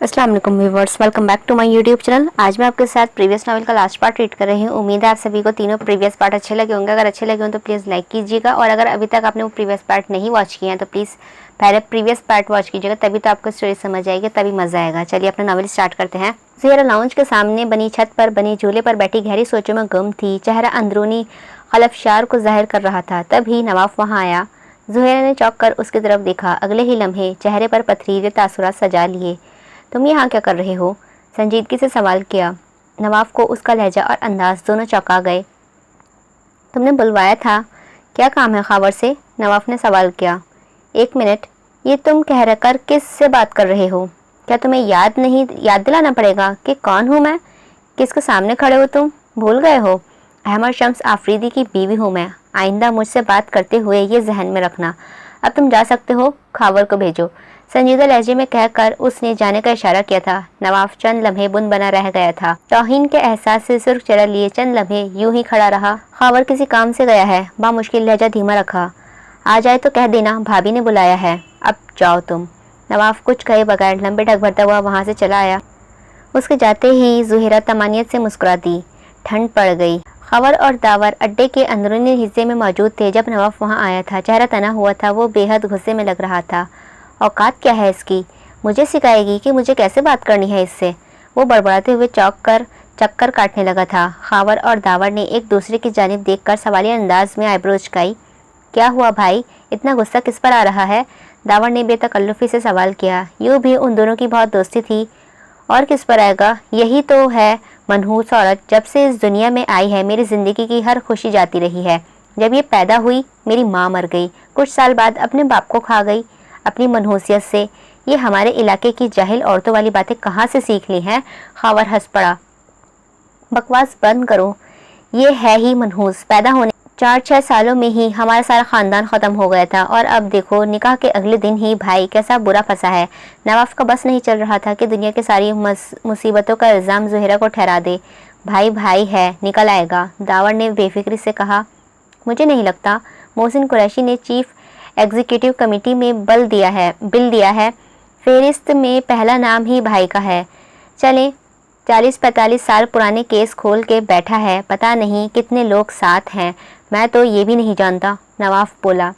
अस्सलाम वालेकुम viewers, welcome back to my YouTube channel. आज मैं आपके साथ प्रीवियस नॉवल का लास्ट पार्ट रीड कर रही हूँ। उम्मीद है आप सभी को तीनों प्रीवियस पार्ट अच्छे लगे होंगे। अगर अच्छे लगे हों तो प्लीज़ लाइक कीजिएगा, और अगर अभी तक आपने वो प्रीवियस पार्ट नहीं वॉच किए हैं तो प्लीज़ पहले प्रीवियस पार्ट वॉच कीजिएगा, तभी तो आपको स्टोरी समझ आएगी, तभी मज़ा आएगा। चलिए अपना नॉवल स्टार्ट करते हैं। ज़ुहैरा लाउंज के सामने बनी छत पर बनी झूले पर बैठी गहरी सोचों में गुम थी। चेहरा अंदरूनी खलफशार को ज़ाहिर कर रहा था। तभी नवाफ वहाँ आया। ज़ुहैरा ने चौंक कर उसकी तरफ देखा। अगले ही लम्हे चेहरे पर पथरीले तासुरात सजा लिए। तुम यहाँ क्या कर रहे हो? संजीदगी से सवाल किया। नवाफ को उसका लहजा और अंदाज दोनों चौंका गए। तुमने बुलवाया था, क्या काम है खावर से? नवाफ ने सवाल किया। एक मिनट, ये तुम कह कर किस से बात कर रहे हो? क्या तुम्हें याद दिलाना पड़ेगा कि कौन हूँ मैं? किसके सामने खड़े हो तुम? भूल गए हो? अहमद शम्स आफरीदी की बीवी हूँ मैं। आइंदा मुझसे बात करते हुए ये जहन में रखना। अब तुम जा सकते हो, खावर को भेजो, संजीदा लहजे में कहकर उसने जाने का इशारा किया था। नवाफ चंद लम्हे बुन बना रह गया था। तौहीन के एहसास से सुर्ख चढ़ा लिए चंद लम्हे यूं ही खड़ा रहा। खावर किसी काम से गया है, बामुश्किल लहजा धीमा रखा। आ जाए तो कह देना भाभी ने बुलाया है। अब जाओ तुम। नवाफ कुछ कहे बगैर लंबे ढक भरता हुआ वहाँ से चला आया। उसके जाते ही ज़ुहैरा तमानियत से मुस्कुरा दी। ठंड पड़ गई। खबर और दावर अड्डे के अंदरूनी हिस्से में मौजूद थे जब नवाफ वहाँ आया था। चेहरा तना हुआ था, वो बेहद गुस्से में लग रहा था। औकात क्या है इसकी? मुझे सिखाएगी कि मुझे कैसे बात करनी है इससे? वो बड़बड़ाते हुए चक्कर काटने लगा था। खावर और दावर ने एक दूसरे की जानिब देखकर सवालिया अंदाज में आईब्रो उचकाई। क्या हुआ भाई, इतना गुस्सा किस पर आ रहा है? दावर ने बेतकल्लुफ़ी से सवाल किया। यूँ भी उन दोनों की बहुत दोस्ती थी, और किस पर आएगा? यही तो है मनहूस औरत। जब से इस दुनिया में आई है मेरी ज़िंदगी की हर खुशी जाती रही है। जब ये पैदा हुई मेरी माँ मर गई, कुछ साल बाद अपने बाप को खा गई अपनी मनहूसियत से। ये हमारे इलाके की जाहिल औरतों वाली बातें कहाँ से सीख ली हैं? खावर हंस पड़ा। बकवास बंद करो, ये है ही मनहूस। पैदा होने 4-6 सालों में ही हमारा सारा ख़ानदान ख़त्म हो गया था, और अब देखो निकाह के अगले दिन ही भाई कैसा बुरा फंसा है। नवाफ का बस नहीं चल रहा था कि दुनिया की सारी मुसीबतों का इल्ज़ाम ज़ुहैरा को ठहरा दे। भाई भाई है, निकल आएगा, दावर ने बेफिक्री से कहा। मुझे नहीं लगता। मोहसिन कुरैशी ने चीफ एग्जीक्यूटिव कमेटी में बिल दिया है। फहरिस्त में पहला नाम ही भाई का है। चले 40-45 साल पुराने केस खोल के बैठा है। पता नहीं कितने लोग साथ हैं, मैं तो ये भी नहीं जानता। नवाफ बोला।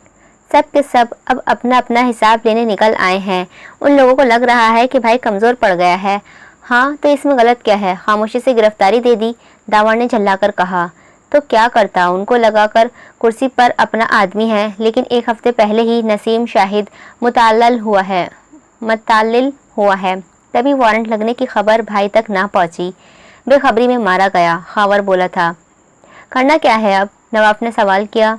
सब के सब अब अपना अपना हिसाब लेने निकल आए हैं। उन लोगों को लग रहा है कि भाई कमज़ोर पड़ गया है। हाँ तो इसमें गलत क्या है? खामोशी से गिरफ्तारी दे दी, दावर ने झल्लाकर कहा। तो क्या करता, उनको लगाकर कुर्सी पर अपना आदमी है। लेकिन एक हफ्ते पहले ही नसीम शाहिद मुताल्लिल हुआ है, तभी वारंट लगने की खबर भाई तक ना पहुंची। बेखबरी में मारा गया, खावर बोला था। करना क्या है अब? नवाफ ने सवाल किया।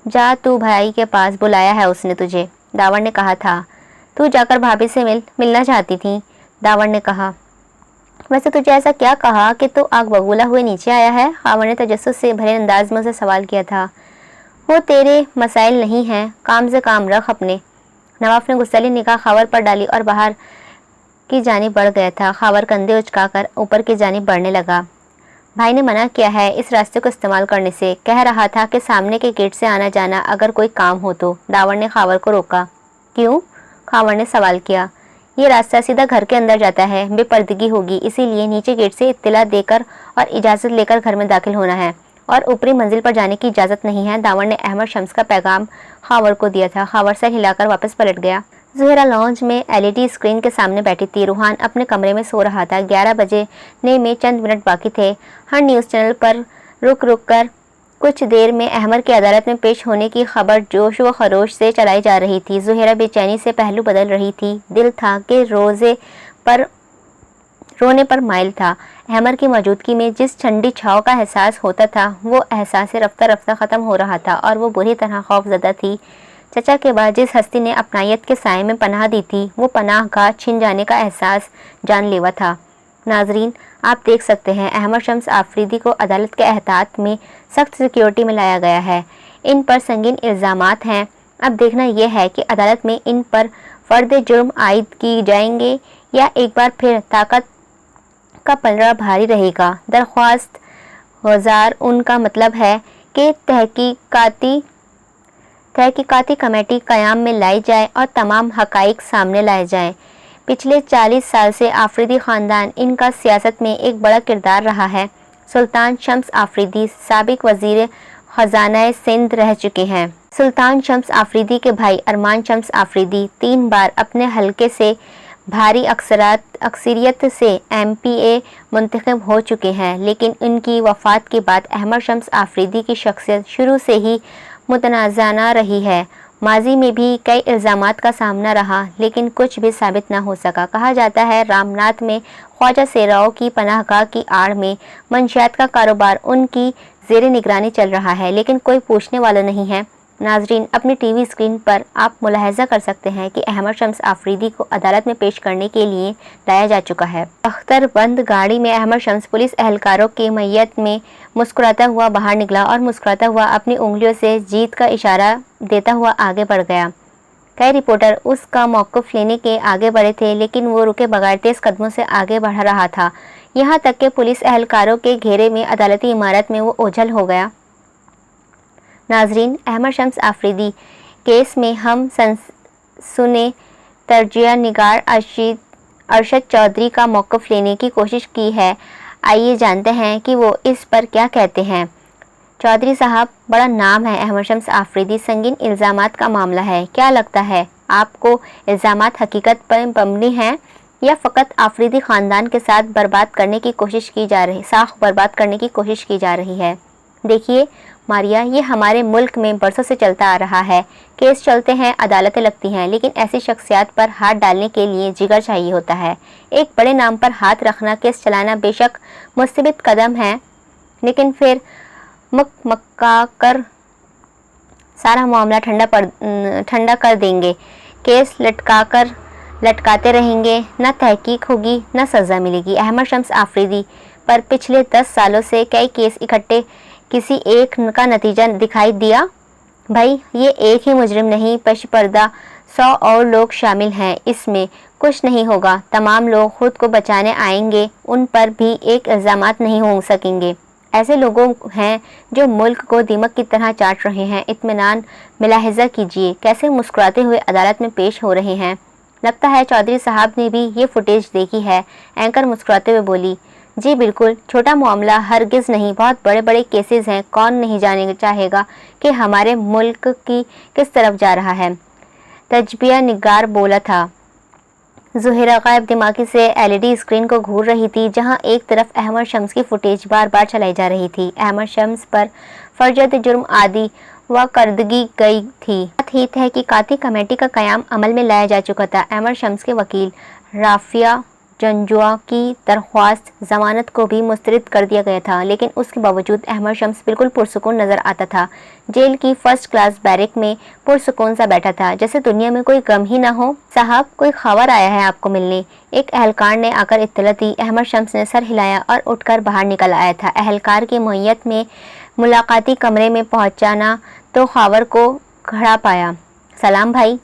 जा तू भाई के पास, बुलाया है उसने तुझे, दावर ने कहा था। तू जाकर भाभी से मिलना चाहती थी, दावर ने कहा। वैसे तुझे ऐसा क्या कहा कि तू आग बबूला हुए नीचे आया है? खावर ने तजस्सुस से भरे अंदाज में उसे सवाल किया था। वो तेरे मसाइल नहीं हैं, काम से काम रख अपने। नवाफ ने गुस्सैली निगाह खावर पर डाली और बाहर की जानिब बढ़ गया था। खावर कंधे उचकाकर ऊपर की जानिब बढ़ने लगा। भाई ने मना किया है इस रास्ते को इस्तेमाल करने से। कह रहा था कि सामने के गेट से आना जाना अगर कोई काम हो तो। दावर ने खावर को रोका। क्यों? खावर ने सवाल किया। ये रास्ता सीधा घर के अंदर जाता है, बेपर्दगी होगी, इसीलिए नीचे गेट से इत्तला देकर और इजाज़त लेकर घर में दाखिल होना है, और ऊपरी मंजिल पर जाने की इजाज़त नहीं है। दावर ने अहमद शम्स का पैगाम खावर को दिया था। खावर सर हिलाकर वापस पलट गया। ज़ुहैरा लॉन्ज में LED स्क्रीन के सामने बैठी थी। रूहान अपने कमरे में सो रहा था। 11 बजने में चंद मिनट बाकी थे। हर न्यूज़ चैनल पर रुक कर कुछ देर में अहमद की अदालत में पेश होने की खबर जोश व खरोश से चलाई जा रही थी। ज़ुहैरा बेचैनी से पहलू बदल रही थी। दिल था कि रोने पर माइल था। अहमद की मौजूदगी में जिस ठंडी छाव का एहसास होता था, वो एहसास रफ्ता रफ्ता ख़त्म हो रहा था, और वो बुरी तरह खौफज़दा थी। चचा के बाद जिस हस्ती ने अपनायत के साए में पनाह दी थी, वो पनाह गाह छिन जाने का एहसास जानलेवा था। नाजरीन, आप देख सकते हैं अहमद शम्स आफरीदी को अदालत के एहतियात में सख्त सिक्योरिटी में लाया गया है। इन पर संगीन इल्ज़ामात हैं। अब देखना यह है कि अदालत में इन पर फ़र्द जुर्म आयद की जाएंगे या एक बार फिर ताकत का पलड़ा भारी रहेगा। दरख्वास्त गुज़ार उनका मतलब है कि तहकीकाती कमेटी क़याम में लाई जाए और तमाम हक़ाइक़ सामने लाए जाएं। पिछले 40 साल से आफरीदी ख़ानदान इनका सियासत में एक बड़ा किरदार रहा है। सुल्तान शम्स आफरीदी साबिक वज़ीर ख़ज़ाना सिंध रह चुके हैं। सुल्तान शम्स आफरीदी के भाई अरमान शम्स आफरीदी 3 बार अपने हलके से भारी अक्सरियत से MPA मुंतखब हो चुके हैं, लेकिन उनकी वफ़ात के बाद अहमद शम्स आफरीदी की शख्सियत शुरू से ही मुतनाज़ाना रही है। माजी में भी कई इल्ज़ामात का सामना रहा, लेकिन कुछ भी साबित न हो सका। कहा जाता है रामनाथ में ख्वाजा सेराओं की पनाहगाह की आड़ में मंशियात का कारोबार उनकी ज़ेर निगरानी चल रहा है, लेकिन कोई पूछने वाला नहीं है। नाजरीन, अपनी टीवी स्क्रीन पर आप मुलाहजा कर सकते हैं कि अहमद शम्स आफरीदी को अदालत में पेश करने के लिए लाया जा चुका है। अख्तरबंद गाड़ी में अहमद शम्स पुलिस एहलकारों की मैयत में मुस्कुराता हुआ बाहर निकला और मुस्कुराता हुआ अपनी उंगलियों से जीत का इशारा देता हुआ आगे बढ़ गया। कई रिपोर्टर उसका मौक़िफ़ लेने के आगे बढ़े थे, लेकिन वो रुके बगैर तेज़ कदमों से आगे बढ़ रहा था। यहाँ तक कि पुलिस एहलकारों के घेरे में अदालती इमारत में वो ओझल हो गया। नाजरीन, अहमद शम्स आफरीदी केस में हम सुने तर्जिया निगार अरशद चौधरी का मौक़िफ़ लेने की कोशिश की है। आइए जानते हैं कि वो इस पर क्या कहते हैं। चौधरी साहब, बड़ा नाम है अहमद शम्स आफरीदी, संगीन इल्ज़ामात का मामला है। क्या लगता है आपको, इल्ज़ामात हकीकत पर मबनी हैं या फ़कत आफरीदी ख़ानदान के साथ साख बर्बाद करने की कोशिश की जा रही है? देखिए मारिया, ये हमारे मुल्क में बरसों से चलता आ रहा है। केस चलते हैं, अदालतें लगती हैं, लेकिन ऐसी शख्सियात पर हाथ डालने के लिए जिगर चाहिए होता है। एक बड़े नाम पर हाथ रखना, केस चलाना बेशक मुस्तबित कदम है, लेकिन फिर मक्का कर सारा मामला ठंडा कर देंगे। केस लटकाते रहेंगे, न तहकीक होगी न सज़ा मिलेगी। अहमद शम्स आफरीदी पर पिछले 10 सालों से कई केस इकट्ठे, किसी एक का नतीजा दिखाई दिया? भाई, ये एक ही मुजरिम नहीं, पेश पर्दा 100 और लोग शामिल हैं। इसमें कुछ नहीं होगा। तमाम लोग खुद को बचाने आएंगे, उन पर भी एक इल्ज़ामात नहीं हो सकेंगे। ऐसे लोगों हैं जो मुल्क को दीमक की तरह चाट रहे हैं। इत्मीनान मुलाहिज़ा कीजिए कैसे मुस्कुराते हुए अदालत में पेश हो रहे हैं। लगता है चौधरी साहब ने भी ये फुटेज देखी है। एंकर मुस्कुराते हुए बोली, जी बिल्कुल, छोटा मामला हरगिज़ नहीं, बहुत बड़े बड़े केसेस हैं। कौन नहीं जाने चाहेगा कि हमारे मुल्क की किस तरफ जा रहा है। तजबिया निगार बोला था। ज़ुहैरा गायब दिमागी से LED स्क्रीन को घूर रही थी, जहां एक तरफ अहमद शम्स की फुटेज बार बार चलाई जा रही थी। अहमद शम्स पर फर्जत जुर्म आदि व करदगी गई थी। बात ही तहकीकाती कमेटी का क़याम अमल में लाया जा चुका था। अहमद शम्स के वकील राफिया जंजुआ की दरख्वास्त ज़मानत को भी मुस्तरद कर दिया गया था, लेकिन उसके बावजूद अहमद शम्स बिल्कुल पुरसुकून नज़र आता था। जेल की फर्स्ट क्लास बैरक में पुरसुकून सा बैठा था, जैसे दुनिया में कोई गम ही ना हो। साहब, कोई खबर आया है आपको मिलने? एक एहलकार ने आकर इत्तला दी। अहमद शम्स ने सर हिलाया और उठकर बाहर निकल आया था। एहलकार की मैयत में मुलाकाती कमरे में पहुँचाना तो खावर को खड़ा पाया। सलाम भाई।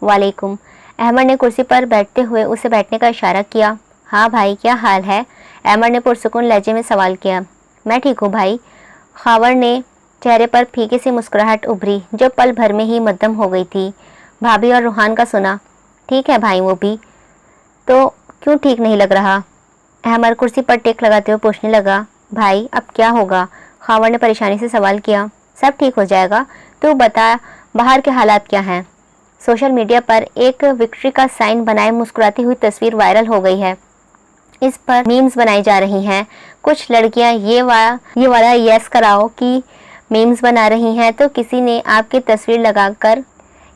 वालेकुम। अहमद ने कुर्सी पर बैठते हुए उसे बैठने का इशारा किया। हाँ भाई, क्या हाल है? अहमद ने पुरसुकून लहजे में सवाल किया। मैं ठीक हूँ भाई। खावर ने चेहरे पर फीकी सी मुस्कुराहट उभरी, जो पल भर में ही मद्दम हो गई थी। भाभी और रूहान का सुना? ठीक है भाई, वो भी। तो क्यों ठीक नहीं लग रहा? अहमद कुर्सी पर टेक लगाते हुए पूछने लगा। भाई, अब क्या होगा? खावर ने परेशानी से सवाल किया। सब ठीक हो जाएगा। तू बता, बाहर के हालात क्या हैं? सोशल मीडिया पर एक विक्ट्री का साइन बनाए मुस्कुराती हुई तस्वीर वायरल हो गई है। इस पर मीम्स बनाई जा रही हैं। कुछ लड़कियां ये वाला यस कराओ की मीम्स बना रही हैं, तो किसी ने आपकी तस्वीर लगाकर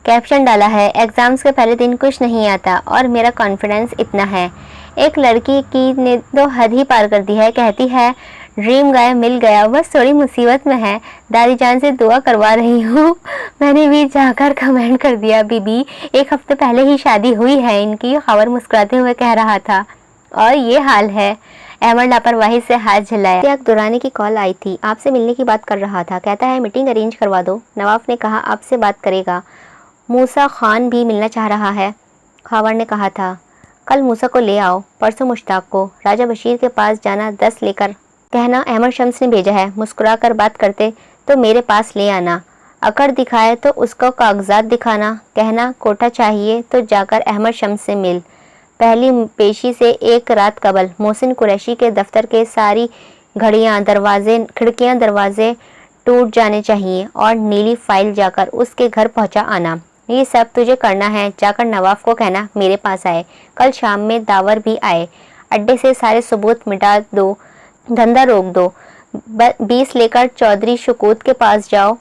कैप्शन डाला है, एग्ज़ाम्स के पहले दिन कुछ नहीं आता और मेरा कॉन्फिडेंस इतना है। एक लड़की की ने तो हद ही पार कर दी है, कहती है ड्रीम गाय मिल गया, बस थोड़ी मुसीबत में है, दादी जान से दुआ करवा रही हूँ। मैंने भी जाकर कमेंट कर दिया, बीबी 1 हफ्ते पहले ही शादी हुई है इनकी। खबर मुस्कुराते हुए कह रहा था, और ये हाल है। अहमद लापरवाही से हाथ झिलाया। एक दुरानी की कॉल आई थी, आपसे मिलने की बात कर रहा था, कहता है मीटिंग अरेंज करवा दो। नवाफ ने कहा आपसे बात करेगा। मूसा खान भी मिलना चाह रहा है, खावर ने कहा था। कल मूसा को ले आओ, परसों मुश्ताक को। राजा बशीर के पास जाना, 10 लेकर कहना अहमद शम्स ने भेजा है। मुस्कुरा कर बात करते तो मेरे पास ले आना, अकड़ दिखाए तो उसको कागजात दिखाना, कहना कोटा चाहिए तो जाकर अहमद शम्स से मिल। पहली पेशी से एक रात कबल मोहसिन कुरैशी के दफ्तर के सारी घड़ियां दरवाजे खिड़कियां दरवाजे टूट जाने चाहिए और नीली फाइल जाकर उसके घर पहुंचा आना। ये सब तुझे करना है। जाकर नवाब को कहना मेरे पास आए। कल शाम में दावर भी आए। अड्डे से सारे सबूत मिटा दो, धंधा रोक दो। 20 लेकर चौधरी शकूत के पास जाओ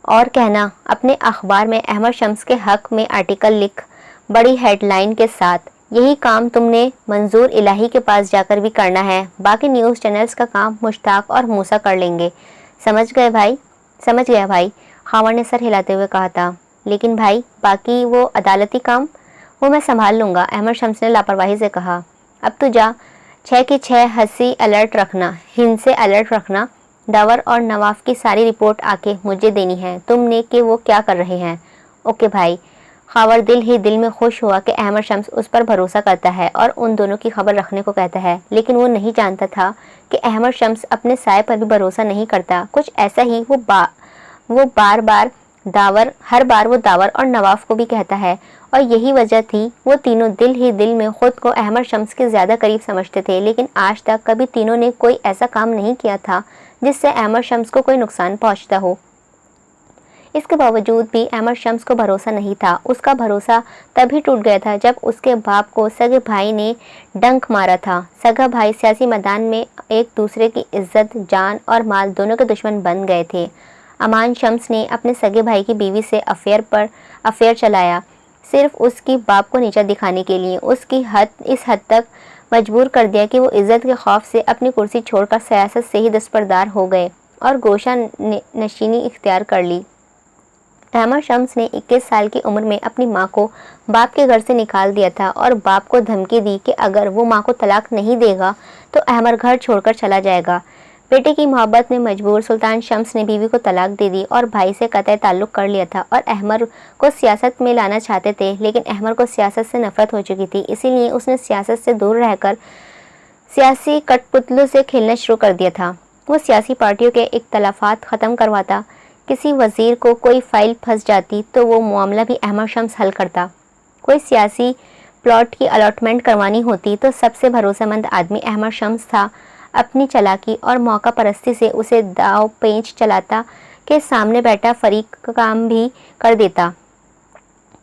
और कहना अपने अखबार में अहमद शम्स के हक में आर्टिकल लिख, बड़ी हेडलाइन के साथ। यही काम तुमने मंजूर इलाही के पास जाकर भी करना है। बाकी न्यूज़ चैनल्स का काम मुश्ताक और मूसा कर लेंगे। समझ गए भाई? समझ गया भाई, खावर ने सर हिलाते हुए कहा था। लेकिन भाई बाकी वो अदालती काम? वो मैं संभाल लूँगा, अहमद शम्स ने लापरवाही से कहा। अब तो जा, 6 की 6 हंसी अलर्ट रखना, हिंद से अलर्ट रखना। दावर और नवाब की सारी रिपोर्ट आके मुझे देनी है तुमने कि वो क्या कर रहे हैं। ओके भाई। खावर दिल ही दिल में खुश हुआ कि अहमद शम्स उस पर भरोसा करता है और उन दोनों की खबर रखने को कहता है, लेकिन वो नहीं जानता था कि अहमद शम्स अपने साये पर भी भरोसा नहीं करता। कुछ ऐसा ही वो हर बार वो दावर और नवाब को भी कहता है, और यही वजह थी वो तीनों दिल ही दिल में खुद को अहमद शम्स के ज़्यादा करीब समझते थे। लेकिन आज तक कभी तीनों ने कोई ऐसा काम नहीं किया था जिससे अहमद शम्स को कोई नुकसान पहुंचता हो। इसके बावजूद भी अहमद शम्स को भरोसा नहीं था। उसका भरोसा तभी टूट गया था जब उसके बाप को सगे भाई ने डंक मारा था। सगा भाई सियासी मैदान में एक दूसरे की इज्जत, जान और माल दोनों के दुश्मन बन गए थे। अमान शम्स ने अपने सगे भाई की बीवी से अफेयर चलाया, सिर्फ उसकी बाप को नीचा दिखाने के लिए। उसकी इस हद तक मजबूर कर दिया कि वो इज्जत के खौफ से अपनी कुर्सी छोड़कर सियासत से ही दस्तबरदार हो गए और गोशा नशीनी इख्तियार कर ली। अहमद शम्स ने 21 साल की उम्र में अपनी माँ को बाप के घर से निकाल दिया था और बाप को धमकी दी कि अगर वो माँ को तलाक नहीं देगा तो अहमद घर छोड़कर चला जाएगा। बेटे की मोहब्बत में मजबूर सुल्तान शम्स ने बीवी को तलाक दे दी और भाई से कतई ताल्लुक़ कर लिया था और अहमद को सियासत में लाना चाहते थे, लेकिन अहमद को सियासत से नफरत हो चुकी थी। इसीलिए उसने सियासत से दूर रहकर सियासी कठपुतलों से खेलना शुरू कर दिया था। वो सियासी पार्टियों के इख्तलाफात ख़त्म करवाता। किसी वज़ीर को कोई फाइल फंस जाती तो वो मामला भी अहमद शम्स हल करता। कोई सियासी प्लॉट की अलॉटमेंट करवानी होती तो सबसे भरोसेमंद आदमी अहमद शम्स था। अपनी चालाकी और मौका परस्ती से उसे दाव पेंच चलाता के सामने बैठा फरीक का काम भी कर देता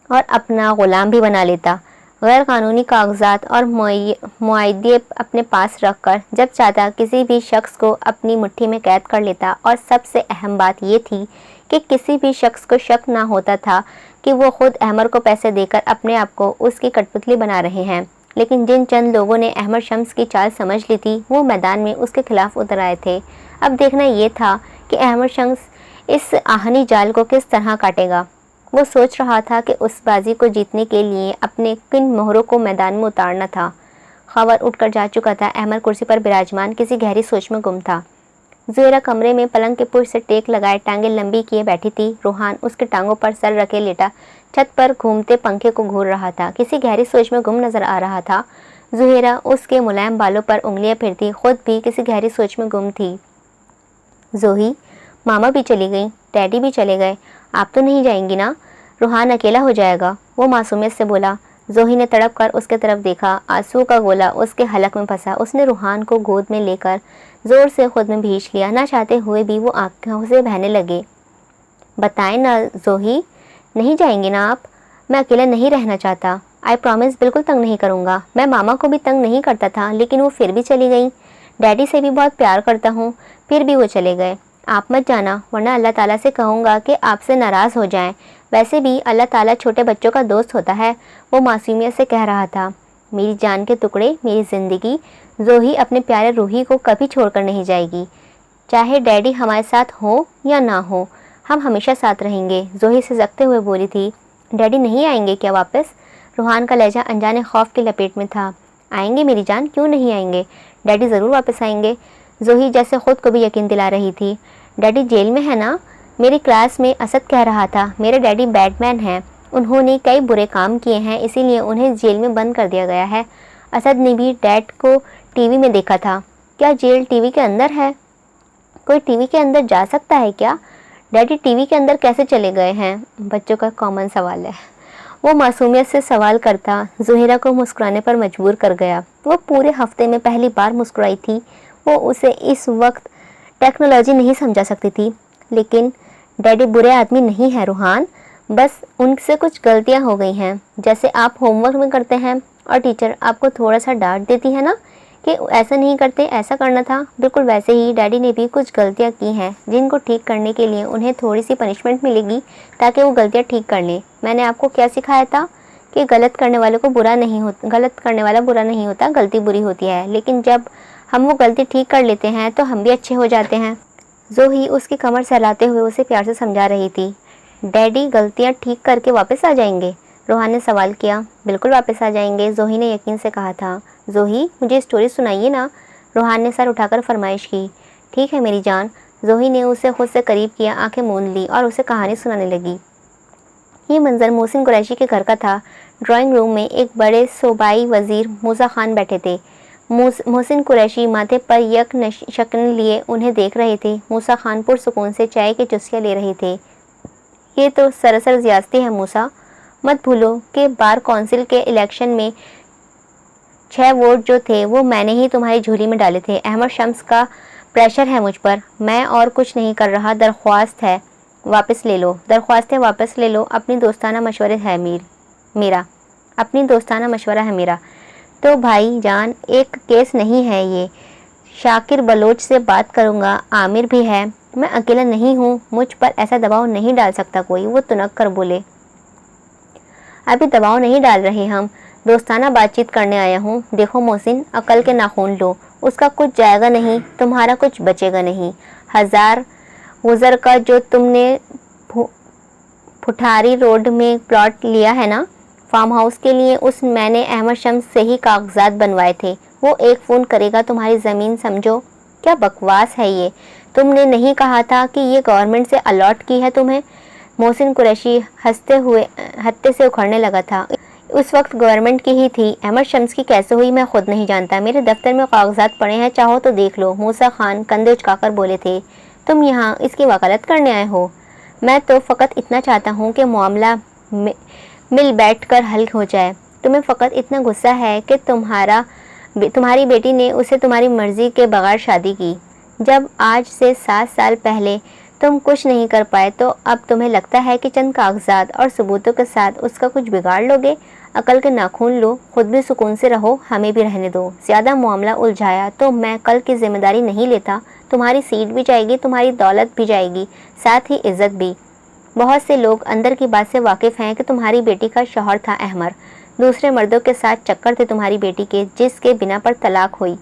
और अपना गुलाम भी बना लेता। गैर कानूनी कागजात और मुआहदे अपने पास रखकर जब चाहता किसी भी शख्स को अपनी मुट्ठी में कैद कर लेता। और सबसे अहम बात ये थी कि किसी भी शख्स को शक ना होता था कि वो खुद अहमद को पैसे देकर अपने आप को उसकी कठपुतली बना रहे हैं। लेकिन जिन चंद लोगों ने अहमद शम्स की चाल समझ ली थी वो मैदान में उसके खिलाफ उतर आए थे। अब देखना ये था कि अहमद शम्स इस आहनी जाल को किस तरह काटेगा। वो सोच रहा था कि उस बाजी को जीतने के लिए अपने किन मोहरों को मैदान में उतारना था। खबर उठकर जा चुका था। अहमद कुर्सी पर विराजमान किसी गहरी सोच में गुम था। ज़ुहैरा कमरे में पलंग के पुश से टेक लगाए टांगें लंबी किए बैठी थी। रूहान उसके टांगों पर सर रखे लेटा छत पर घूमते पंखे को घूर रहा था, किसी गहरी सोच में गुम नजर आ रहा था। ज़ुहैरा उसके मुलायम बालों पर उंगलियां फिरती खुद भी किसी गहरी सोच में गुम थी। ज़ोही, मामा भी चली गई, डैडी भी चले गए, आप तो नहीं जाएंगी ना? रूहान अकेला हो जाएगा, वो मासूमियत से बोला। ज़ोही ने तड़प कर उसके तरफ देखा। आंसू का गोला उसके हलक में फंसा। उसने रूहान को गोद में लेकर ज़ोर से खुद में भींच लिया। ना चाहते हुए भी वो आंखों से बहने लगे। बताएं ना ज़ोही, नहीं जाएंगी ना आप? मैं अकेला नहीं रहना चाहता। आई प्रॉमिस बिल्कुल तंग नहीं करूँगा। मैं मामा को भी तंग नहीं करता था, लेकिन वो फिर भी चली गई। डैडी से भी बहुत प्यार करता हूँ, फिर भी वो चले गए। आप मत जाना, वरना अल्लाह ताला से कहूँगा कि आपसे नाराज़ हो जाएं। वैसे भी अल्लाह ताला छोटे बच्चों का दोस्त होता है, वो मासूमियत से कह रहा था। मेरी जान के टुकड़े, मेरी ज़िंदगी, ज़ोही अपने प्यारे रूही को कभी छोड़कर नहीं जाएगी। चाहे डैडी हमारे साथ हो या ना हो, हम हमेशा साथ रहेंगे, ज़ोही सिसकते हुए बोली थी। डैडी नहीं आएंगे क्या वापस? रूहान का लहजा अनजाने खौफ की लपेट में था। आएंगे मेरी जान, क्यों नहीं आएंगे? डैडी ज़रूर वापस आएंगे, ज़ोही जैसे ख़ुद को भी यकीन दिला रही थी। डैडी जेल में है ना? मेरी क्लास में असद कह रहा था मेरे डैडी बैडमैन हैं, उन्होंने कई बुरे काम किए हैं, इसीलिए उन्हें जेल में बंद कर दिया गया है। असद ने भी डैड को टीवी में देखा था। क्या जेल टीवी के अंदर है? कोई टीवी के अंदर जा सकता है क्या? डैडी टीवी के अंदर कैसे चले गए हैं? बच्चों का कॉमन सवाल है। वो मासूमियत से सवाल करता ज़ुहैरा को मुस्कुराने पर मजबूर कर गया। वो पूरे हफ्ते में पहली बार मुस्कुराई थी। वो उसे इस वक्त टेक्नोलॉजी नहीं समझा सकती थी। लेकिन डैडी बुरे आदमी नहीं है रूहान, बस उनसे कुछ गलतियां हो गई हैं। जैसे आप होमवर्क में करते हैं और टीचर आपको थोड़ा सा डांट देती है ना कि ऐसा नहीं करते, ऐसा करना था, बिल्कुल वैसे ही डैडी ने भी कुछ गलतियां की हैं जिनको ठीक करने के लिए उन्हें थोड़ी सी पनिशमेंट मिलेगी ताकि वो गलतियां ठीक कर लें। मैंने आपको क्या सिखाया था कि गलत करने वाला बुरा नहीं होता, गलती बुरी होती है, लेकिन जब हम वो गलती ठीक कर लेते हैं तो हम भी अच्छे हो जाते हैं। ज़ोही उसकी कमर सहलाते हुए उसे प्यार से समझा रही थी। डैडी गलतियाँ ठीक करके वापस आ जाएंगे? रोहान ने सवाल किया। बिल्कुल वापस आ जाएंगे, ज़ोही ने यकीन से कहा था। ज़ोही मुझे स्टोरी सुनाइए ना, रोहान ने सर उठाकर फरमाइश की। ठीक है मेरी जान, ज़ोही ने उसे खुद से करीब किया, आंखें मूंद ली और उसे कहानी सुनाने लगी। ये मंजर मोहसिन कुरैशी के घर का था। ड्राइंग रूम में एक बड़े सूबाई वज़ीर मूसा खान बैठे थे। मोहसिन कुरैशी माथे पर यक शक्ल लिए उन्हें देख रहे थे। मूसा खान पुरसुकून से चाय की चुस्कियाँ ले रहे थे। ये तो सरासर ज़्यादती है मूसा, मत भूलो कि बार काउंसिल के इलेक्शन में 6 वोट जो थे वो मैंने ही तुम्हारी झोली में डाले थे। अहमद शम्स का प्रेशर है मुझ पर, मैं और कुछ नहीं कर रहा। दरख्वास्त है वापस ले लो, दरख्वास्तें वापस ले लो। अपनी दोस्ताना मशवरा है मेरा। तो भाई जान, एक केस नहीं है ये, शाकिर बलोच से बात करूँगा, आमिर भी है, मैं अकेला नहीं हूँ, मुझ पर ऐसा दबाव नहीं डाल सकता कोई। वो तुनक कर बोले। अभी दबाव नहीं डाल रहे हम, दोस्ताना बातचीत करने आया हूँ। देखो मोहसिन, अकल के नाखून लो, उसका कुछ जाएगा नहीं, तुम्हारा कुछ बचेगा नहीं। 1000 गुजर का जो तुमने फुठारी रोड में प्लॉट लिया है ना फार्म हाउस के लिए, उस मैंने अहमद शम्स से ही कागजात बनवाए थे। वो एक फ़ोन करेगा तुम्हारी ज़मीन, समझो। क्या बकवास है ये, तुमने नहीं कहा था कि ये गवर्नमेंट से अलॉट की है तुम्हें? मोहसिन कुरैशी हत्ते से उखड़ने लगा था। उस वक्त गवर्नमेंट की ही थी। अहमद शम्स की कैसे हुई मैं खुद नहीं जानता। मेरे दफ्तर में कागजात पड़े हैं, चाहो तो देख लो। मूसा खान कंधे उचकाकर बोले थे। तुम यहाँ इसकी वकालत करने आए हो? मैं तो फ़कत इतना चाहता हूँ कि मामला मिल बैठ कर हल हो जाए। तुम्हें फ़कत इतना गुस्सा है कि तुम्हारी बेटी ने उसे तुम्हारी मर्ज़ी के बगैर शादी की। जब आज से 7 साल पहले तुम कुछ नहीं कर पाए तो अब तुम्हें लगता है कि चंद कागजात और सबूतों के साथ उसका कुछ बिगाड़ लोगे? अकल के नाखून लो, खुद भी सुकून से रहो, हमें भी रहने दो। ज़्यादा मामला उलझाया तो मैं कल की जिम्मेदारी नहीं लेता। तुम्हारी सीट भी जाएगी, तुम्हारी दौलत भी जाएगी, साथ ही इज्जत भी। बहुत से लोग अंदर की बात से वाकिफ़ हैं कि तुम्हारी बेटी का शौहर था अहमर, दूसरे मर्दों के साथ चक्कर थे तुम्हारी बेटी के, जिसके बिना पर तलाक हुई।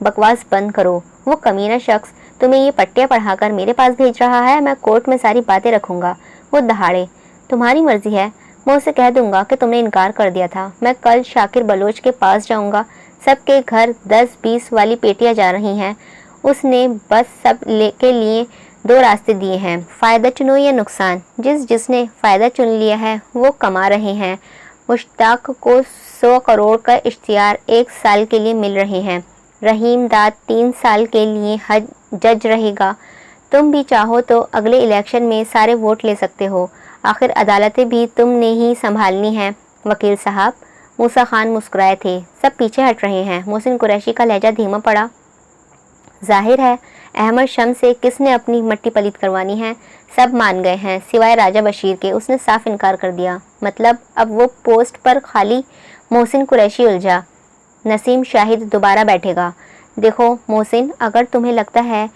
बकवास बंद करो। वो कमीना शख्स तुम्हें ये पट्टियाँ पढ़ाकर मेरे पास भेज रहा है, मैं कोर्ट में सारी बातें रखूँगा। वो दहाड़े। तुम्हारी मर्जी है, मैं उसे कह दूंगा कि तुमने इनकार कर दिया था। मैं कल शाकिर बलोच के पास जाऊंगा, सबके घर 10-20 वाली पेटियाँ जा रही हैं। उसने बस सब के लिए 2 रास्ते दिए हैं, फ़ायदा चुनो या नुकसान। जिसने फ़ायदा चुन लिया है वो कमा रहे हैं। मुश्ताक को 100 करोड़ का इश्तिहार 1 साल के लिए मिल रहे हैं। रहीम दाद 3 साल के लिए जज रहेगा। तुम भी चाहो तो अगले इलेक्शन में सारे वोट ले सकते हो। आखिर अदालतें भी तुमने ही संभालनी हैं वकील साहब। मूसा खान मुस्कुराए थे। सब पीछे हट रहे हैं। मोहसिन कुरैशी का लहजा धीमा पड़ा। जाहिर है अहमद शम्स से किसने अपनी मट्टी पलीत करवानी है। सब मान गए हैं सिवाय राजा बशीर के। उसने साफ इनकार कर दिया। मतलब अब वो पोस्ट पर खाली मोहसिन कुरैशी उलझा। नसीम शाहिद दोबारा बैठेगा। देखो मोहसिन, अगर तुम्हें लगता है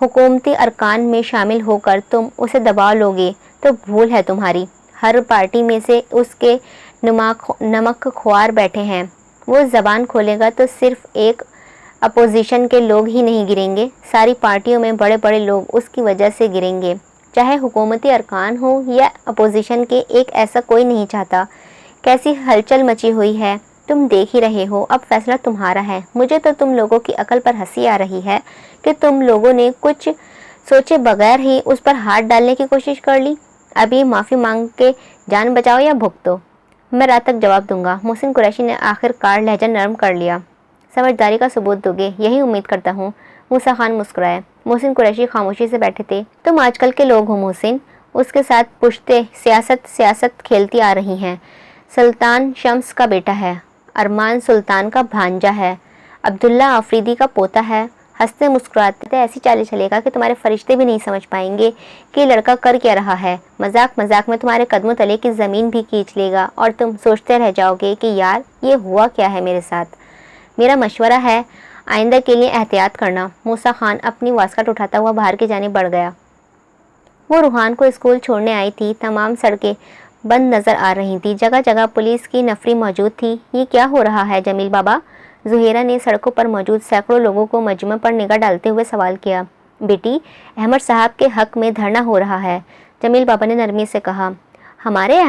हुकूमती अरकान में शामिल होकर तुम उसे दबा लोगे तो भूल है तुम्हारी। हर पार्टी में से उसके नमक ख्वार बैठे हैं। वो ज़बान खोलेगा तो सिर्फ एक अपोजिशन के लोग ही नहीं गिरेंगे, सारी पार्टियों में बड़े बड़े लोग उसकी वजह से गिरेंगे। चाहे हुकूमती अरकान हो या अपोजिशन के, एक ऐसा कोई नहीं चाहता। कैसी हलचल मची हुई है, तुम देख ही रहे हो। अब फैसला तुम्हारा है। मुझे तो तुम लोगों की अकल पर हंसी आ रही है कि तुम लोगों ने कुछ सोचे बगैर ही उस पर हाथ डालने की कोशिश कर ली। अभी माफ़ी मांग के जान बचाओ या भुगतो। मैं रात तक जवाब दूंगा। मोहसिन कुरैशी ने आखिरकार लहजा नरम कर लिया। समझदारी का सबूत दोगे, यही उम्मीद करता हूँ। मूसा खान मुस्कुराए। मोहसिन कुरैशी खामोशी से बैठे थे। तुम आजकल के लोग हो मोहसिन, اس کے ساتھ پشتے سیاست کھیلتی آ رہی ہیں۔ سلطان شمس کا بیٹا ہے، ارمان سلطان کا بھانجا ہے، عبداللہ آفریدی کا پوتا ہے۔ ہنستے مسکراتے ایسی چالیں چلے گا کہ تمہارے فرشتے بھی نہیں سمجھ پائیں گے کہ یہ لڑکا کر کیا رہا ہے۔ مذاق مذاق میں تمہارے قدموں تلے کی زمین بھی کھینچ لے گا اور تم سوچتے رہ جاؤ گے کہ یار یہ ہوا کیا ہے میرے ساتھ۔ میرا مشورہ ہے آئندہ کے لیے احتیاط کرنا۔ موسیٰ خان اپنی واسکٹ اٹھاتا ہوا باہر کی جانب بڑھ گیا۔ وہ روحان کو اسکول چھوڑنے آئی تھی۔ تمام سڑکیں بند نظر آ رہی تھی، جگہ جگہ پولیس کی نفری موجود تھی۔ یہ کیا ہو رہا ہے جمیل بابا؟ زہیرہ نے سڑکوں پر موجود سینکڑوں لوگوں کو مجمع پر نگاہ ڈالتے ہوئے سوال کیا۔ بیٹی، احمد صاحب کے حق میں دھرنا ہو رہا ہے، جمیل بابا نے نرمی سے کہا۔ ہمارے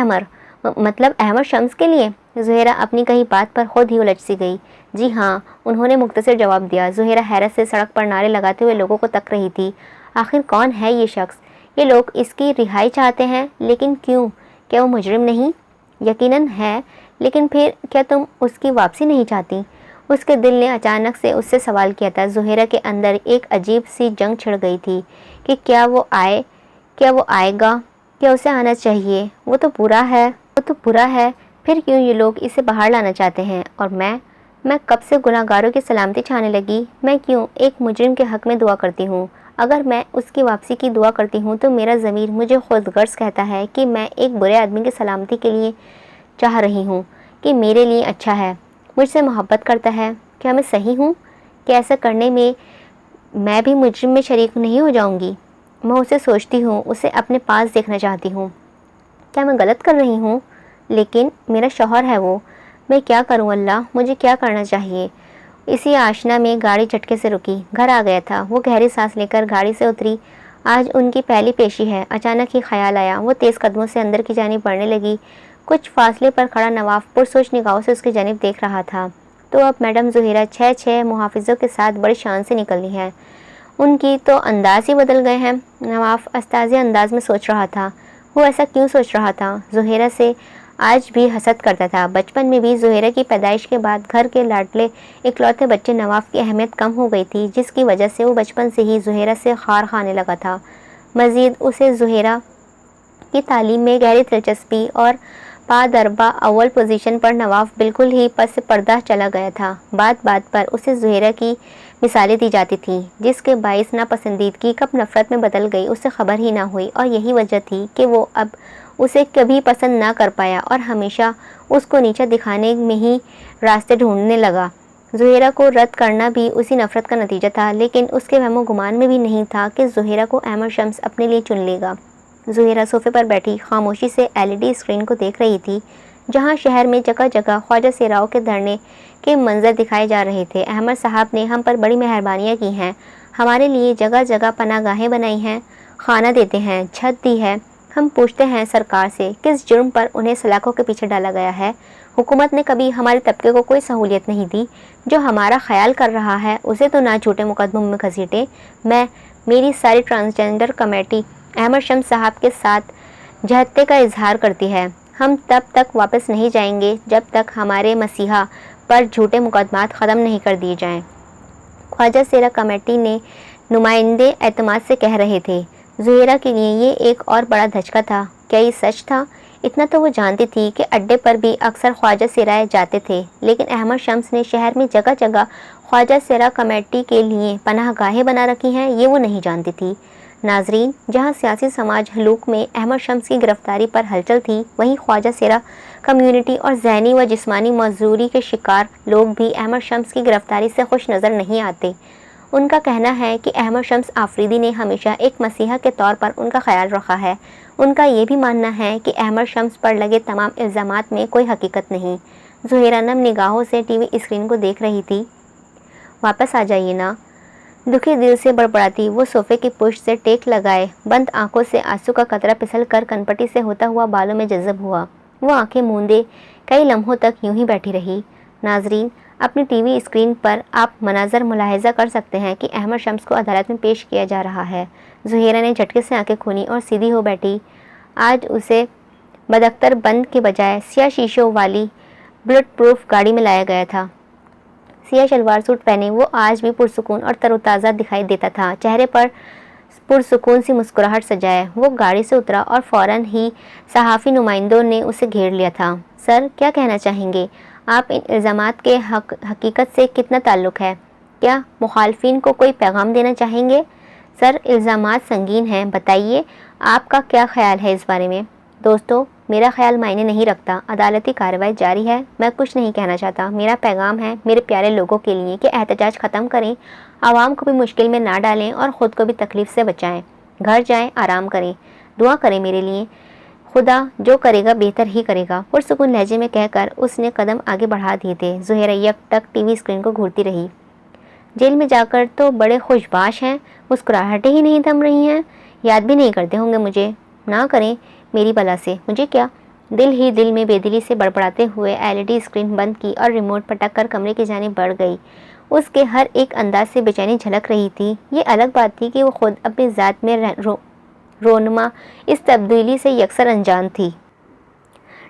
مطلب احمد شمس کے لیے؟ زہیرہ اپنی کہی بات پر خود ہی الجھ سی گئی۔ جی ہاں، انہوں نے مختصر جواب دیا۔ زہیرہ حیرت سے سڑک پر نعرے لگاتے ہوئے لوگوں کو تک رہی تھی۔ آخر کون ہے یہ شخص؟ یہ لوگ اس کی رہائی چاہتے ہیں، لیکن کیوں؟ کیا وہ مجرم نہیں؟ یقیناً ہے، لیکن پھر کیا تم اس کی واپسی نہیں چاہتی؟ اس کے دل نے اچانک سے اس سے سوال کیا تھا۔ زہیرہ کے اندر ایک عجیب سی جنگ چھڑ گئی تھی کہ کیا وہ آئے گا؟ کیا اسے آنا چاہیے؟ وہ تو برا ہے، پھر کیوں یہ لوگ اسے باہر لانا چاہتے ہیں؟ اور میں کب سے گناہ گاروں کی سلامتی چاہنے لگی؟ میں کیوں ایک مجرم کے حق میں دعا کرتی ہوں؟ اگر میں اس کی واپسی کی دعا کرتی ہوں تو میرا ضمیر مجھے خود غرض کہتا ہے کہ میں ایک برے آدمی کی سلامتی کے لیے چاہ رہی ہوں، کہ میرے لیے اچھا ہے، مجھ سے محبت کرتا ہے۔ کیا میں صحیح ہوں کہ ایسا کرنے میں میں بھی مجرم میں شریک نہیں ہو جاؤں گی؟ میں اسے سوچتی ہوں، اسے اپنے پاس دیکھنا چاہتی ہوں۔ کیا میں غلط کر رہی ہوں؟ لیکن میرا شوہر ہے وہ، میں کیا کروں اللہ، مجھے کیا کرنا چاہیے؟ اسی آشنا میں گاڑی جھٹکے سے رکی۔ گھر آ گیا تھا۔ وہ گہری سانس لے کر گاڑی سے اتری۔ آج ان کی پہلی پیشی ہے۔ اچانک ہی خیال آیا۔ وہ تیز قدموں سے اندر کی جانب بڑھنے لگی۔ کچھ فاصلے پر کھڑا نواف پرسوچ نگاہوں سے اس کی جانب دیکھ رہا تھا۔ تو اب میڈم زہیرہ 6 محافظوں کے ساتھ بڑی شان سے نکلنی ہے۔ ان کی تو انداز ہی بدل گئے ہیں۔ نواف استازی انداز میں سوچ رہا تھا۔ وہ ایسا کیوں سوچ رہا تھا؟ زہیرہ سے آج بھی حسد کرتا تھا۔ بچپن میں بھی زہیرہ کی پیدائش کے بعد گھر کے لاڈلے اکلوتے بچے نواف کی اہمیت کم ہو گئی تھی، جس کی وجہ سے وہ بچپن سے ہی زہیرہ سے خار کھانے لگا تھا۔ مزید اسے زہیرہ کی تعلیم میں گہری دلچسپی اور پادربا اول پوزیشن پر نواف بالکل ہی پس پردہ چلا گیا تھا۔ بات بات پر اسے زہیرہ کی مثالیں دی جاتی تھیں، جس کے باعث ناپسندیدگی کب نفرت میں بدل گئی اسے خبر ہی نہ ہوئی، اور یہی وجہ تھی کہ وہ اب اسے کبھی پسند نہ کر پایا اور ہمیشہ اس کو نیچا دکھانے میں ہی راستے ڈھونڈنے لگا۔ زہیرہ کو رد کرنا بھی اسی نفرت کا نتیجہ تھا، لیکن اس کے وہم و گمان میں بھی نہیں تھا کہ زہیرہ کو احمد شمس اپنے لیے چن لے گا۔ زہیرہ صوفے پر بیٹھی خاموشی سے LED اسکرین کو دیکھ رہی تھی، جہاں شہر میں جگہ جگہ خواجہ سیراؤ کے دھرنے کے منظر دکھائے جا رہے تھے۔ احمد صاحب نے ہم پر بڑی مہربانیاں کی ہیں، ہمارے لیے جگہ جگہ پناہ گاہیں بنائی ہیں، کھانا دیتے ہیں، چھت دی ہے۔ ہم پوچھتے ہیں سرکار سے کس جرم پر انہیں سلاخوں کے پیچھے ڈالا گیا ہے؟ حکومت نے کبھی ہمارے طبقے کو کوئی سہولیت نہیں دی۔ جو ہمارا خیال کر رہا ہے اسے تو نہ جھوٹے مقدموں میں گھسیٹے۔ میری ساری ٹرانسجنڈر کمیٹی احمد شمس صاحب کے ساتھ جہتے کا اظہار کرتی ہے۔ ہم تب تک واپس نہیں جائیں گے جب تک ہمارے مسیحا پر جھوٹے مقدمات ختم نہیں کر دیے جائیں۔ خواجہ سیرا کمیٹی نے نمائندے اعتماد سے کہہ رہے تھے۔ زہیرہ کے لیے یہ ایک اور بڑا دھچکا تھا۔ کیا یہ سچ تھا؟ اتنا تو وہ جانتی تھی کہ اڈے پر بھی اکثر خواجہ سیرائے جاتے تھے، لیکن احمد شمس نے شہر میں جگہ جگہ خواجہ سیرا کمیٹی کے لیے پناہ گاہیں بنا رکھی ہیں، یہ وہ نہیں جانتی تھی۔ ناظرین، جہاں سیاسی سماج ہلوک میں احمد شمس کی گرفتاری پر ہلچل تھی، وہیں خواجہ سیرا کمیونٹی اور ذہنی و جسمانی معذوری کے شکار لوگ بھی احمد شمس کی گرفتاری سے خوش نظر نہیں آتے۔ ان کا کہنا ہے کہ احمد شمس آفریدی نے ہمیشہ ایک مسیحا کے طور پر ان کا خیال رکھا ہے۔ ان کا یہ بھی ماننا ہے کہ احمد شمس پر لگے تمام الزامات میں کوئی حقیقت نہیں۔ زہیرہ نم نگاہوں سے ٹی وی اسکرین کو دیکھ رہی تھی۔ واپس آ جائیے نا، دکھی دل سے بڑبڑاتی وہ صوفے کی پشت سے ٹیک لگائے بند آنکھوں سے آنسو کا قطرہ پھسل کر کنپٹی سے ہوتا ہوا بالوں میں جذب ہوا۔ وہ آنکھیں موندے کئی لمحوں تک یوں ہی بیٹھی رہی۔ ناظرین، اپنی ٹی وی اسکرین پر آپ مناظر ملاحظہ کر سکتے ہیں کہ احمد شمس کو عدالت میں پیش کیا جا رہا ہے۔ زہیرہ نے جھٹکے سے آنکھیں کھولی اور سیدھی ہو بیٹھی۔ آج اسے بداختر بند کے بجائے سیاہ شیشوں والی بلٹ پروف گاڑی میں لایا گیا تھا۔ سیاہ شلوار سوٹ پہنے وہ آج بھی پرسکون اور تر و تازہ دکھائی دیتا تھا۔ چہرے پر पुरसुकून सी मुस्कुराहट सजाए वो गाड़ी से उतरा और फौरन ही सहाफ़ी नुमाइंदों ने उसे घेर लिया था। सर, क्या कहना चाहेंगे? आप इन इल्ज़ामात के हकीकत से कितना ताल्लुक़ है? क्या मुखालफिन को कोई पैगाम देना चाहेंगे? सर, इल्ज़ामात संगीन हैं, बताइए आपका क्या ख्याल है इस बारे में? दोस्तों, मेरा ख्याल मायने नहीं रखता, अदालती कार्रवाई जारी है, मैं कुछ नहीं कहना चाहता। मेरा पैगाम है मेरे प्यारे लोगों के लिए कि एहतजाज ख़त्म करें, आवाम को भी मुश्किल में ना डालें और ख़ुद को भी तकलीफ़ से बचाएं। घर जाएं, आराम करें, दुआ करें मेरे लिए, खुदा जो करेगा बेहतर ही करेगा, पुरसुकून लहजे में कहकर उसने कदम आगे बढ़ा दिए थे। ज़ुहैरा यकटक टीवी स्क्रीन को घूरती रही। जेल में जाकर तो बड़े खुशबाश हैं, मुस्कुराहटें ही नहीं थम रही हैं, याद भी नहीं करते होंगे मुझे। ना करें मेरी बला से, मुझे क्या? दिल ही दिल में बेदिली से बड़बड़ाते हुए एलईडी स्क्रीन बंद की और रिमोट पटक कर कमरे की जानिब बढ़ गई। उसके हर एक अंदाज से बेचैनी झलक रही थी। ये अलग बात थी कि वो खुद अपनी ज़ात में रोनमा इस तब्दीली से यकसर अनजान थी।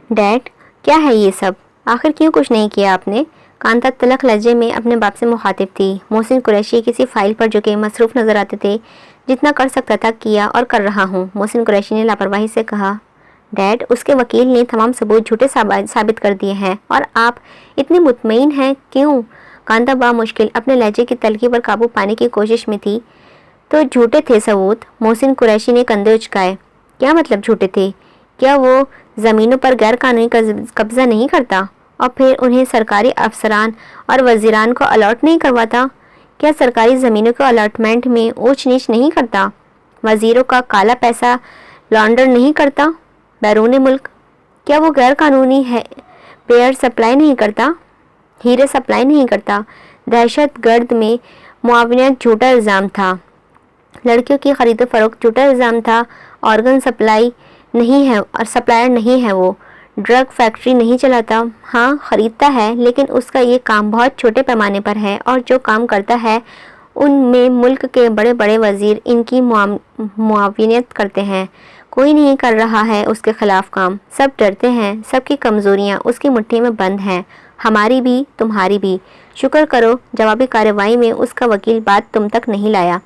डैड, क्या है ये सब? आखिर क्यों कुछ नहीं किया आपने? कांता तलख लहजे में अपने बाप से मुखातिब थी। मोहसिन कुरैशी किसी फाइल पर झुके मसरूफ़ नज़र आते थे। जितना कर सकता था किया और कर रहा हूँ, मोहसिन कुरैशी ने लापरवाही से कहा। डैड, उसके वकील ने तमाम सबूत झूठे साबित कर दिए हैं और आप इतने मुतमईन हैं क्यों? कांता बामुश्किल अपने लहजे की तलखी पर काबू पाने की कोशिश में थी। तो झूठे थे सबूत? मोहसिन कुरैशी ने कंधे उचकाए। क्या मतलब झूठे थे? क्या वो ज़मीनों पर गैर कानूनी कब्ज़ा नहीं करता और फिर उन्हें सरकारी अफसरान और वज़ीरान को अलॉट नहीं करवाता? क्या सरकारी ज़मीनों के अलॉटमेंट में ऊंच नीच नहीं करता? वज़ीरों का काला पैसा लॉन्डर नहीं करता बैरून मुल्क? क्या वो गैर कानूनी है पेयर सप्लाई नहीं करता, हीरे सप्लाई नहीं करता? दहशत गर्द में मुआवनत झूठा इल्ज़ाम था, लड़कियों की खरीदो फरोख्त झूठा इल्ज़ाम था, ऑर्गन सप्लाई नहीं है और सप्लायर नहीं है, वो ड्रग फैक्ट्री नहीं चलाता। हाँ, ख़रीदता है, लेकिन उसका ये काम बहुत छोटे पैमाने पर है और जो काम करता है उनमें मुल्क के बड़े बड़े वज़ीर इनकी मुआवनत करते हैं। कोई नहीं कर रहा है उसके ख़िलाफ़ काम, सब डरते हैं, सबकी कमज़ोरियाँ उसकी मुट्ठी में बंद हैं, हमारी भी तुम्हारी भी। शुक्र करो जवाबी कार्रवाई में उसका वकील बात तुम तक नहीं लाया।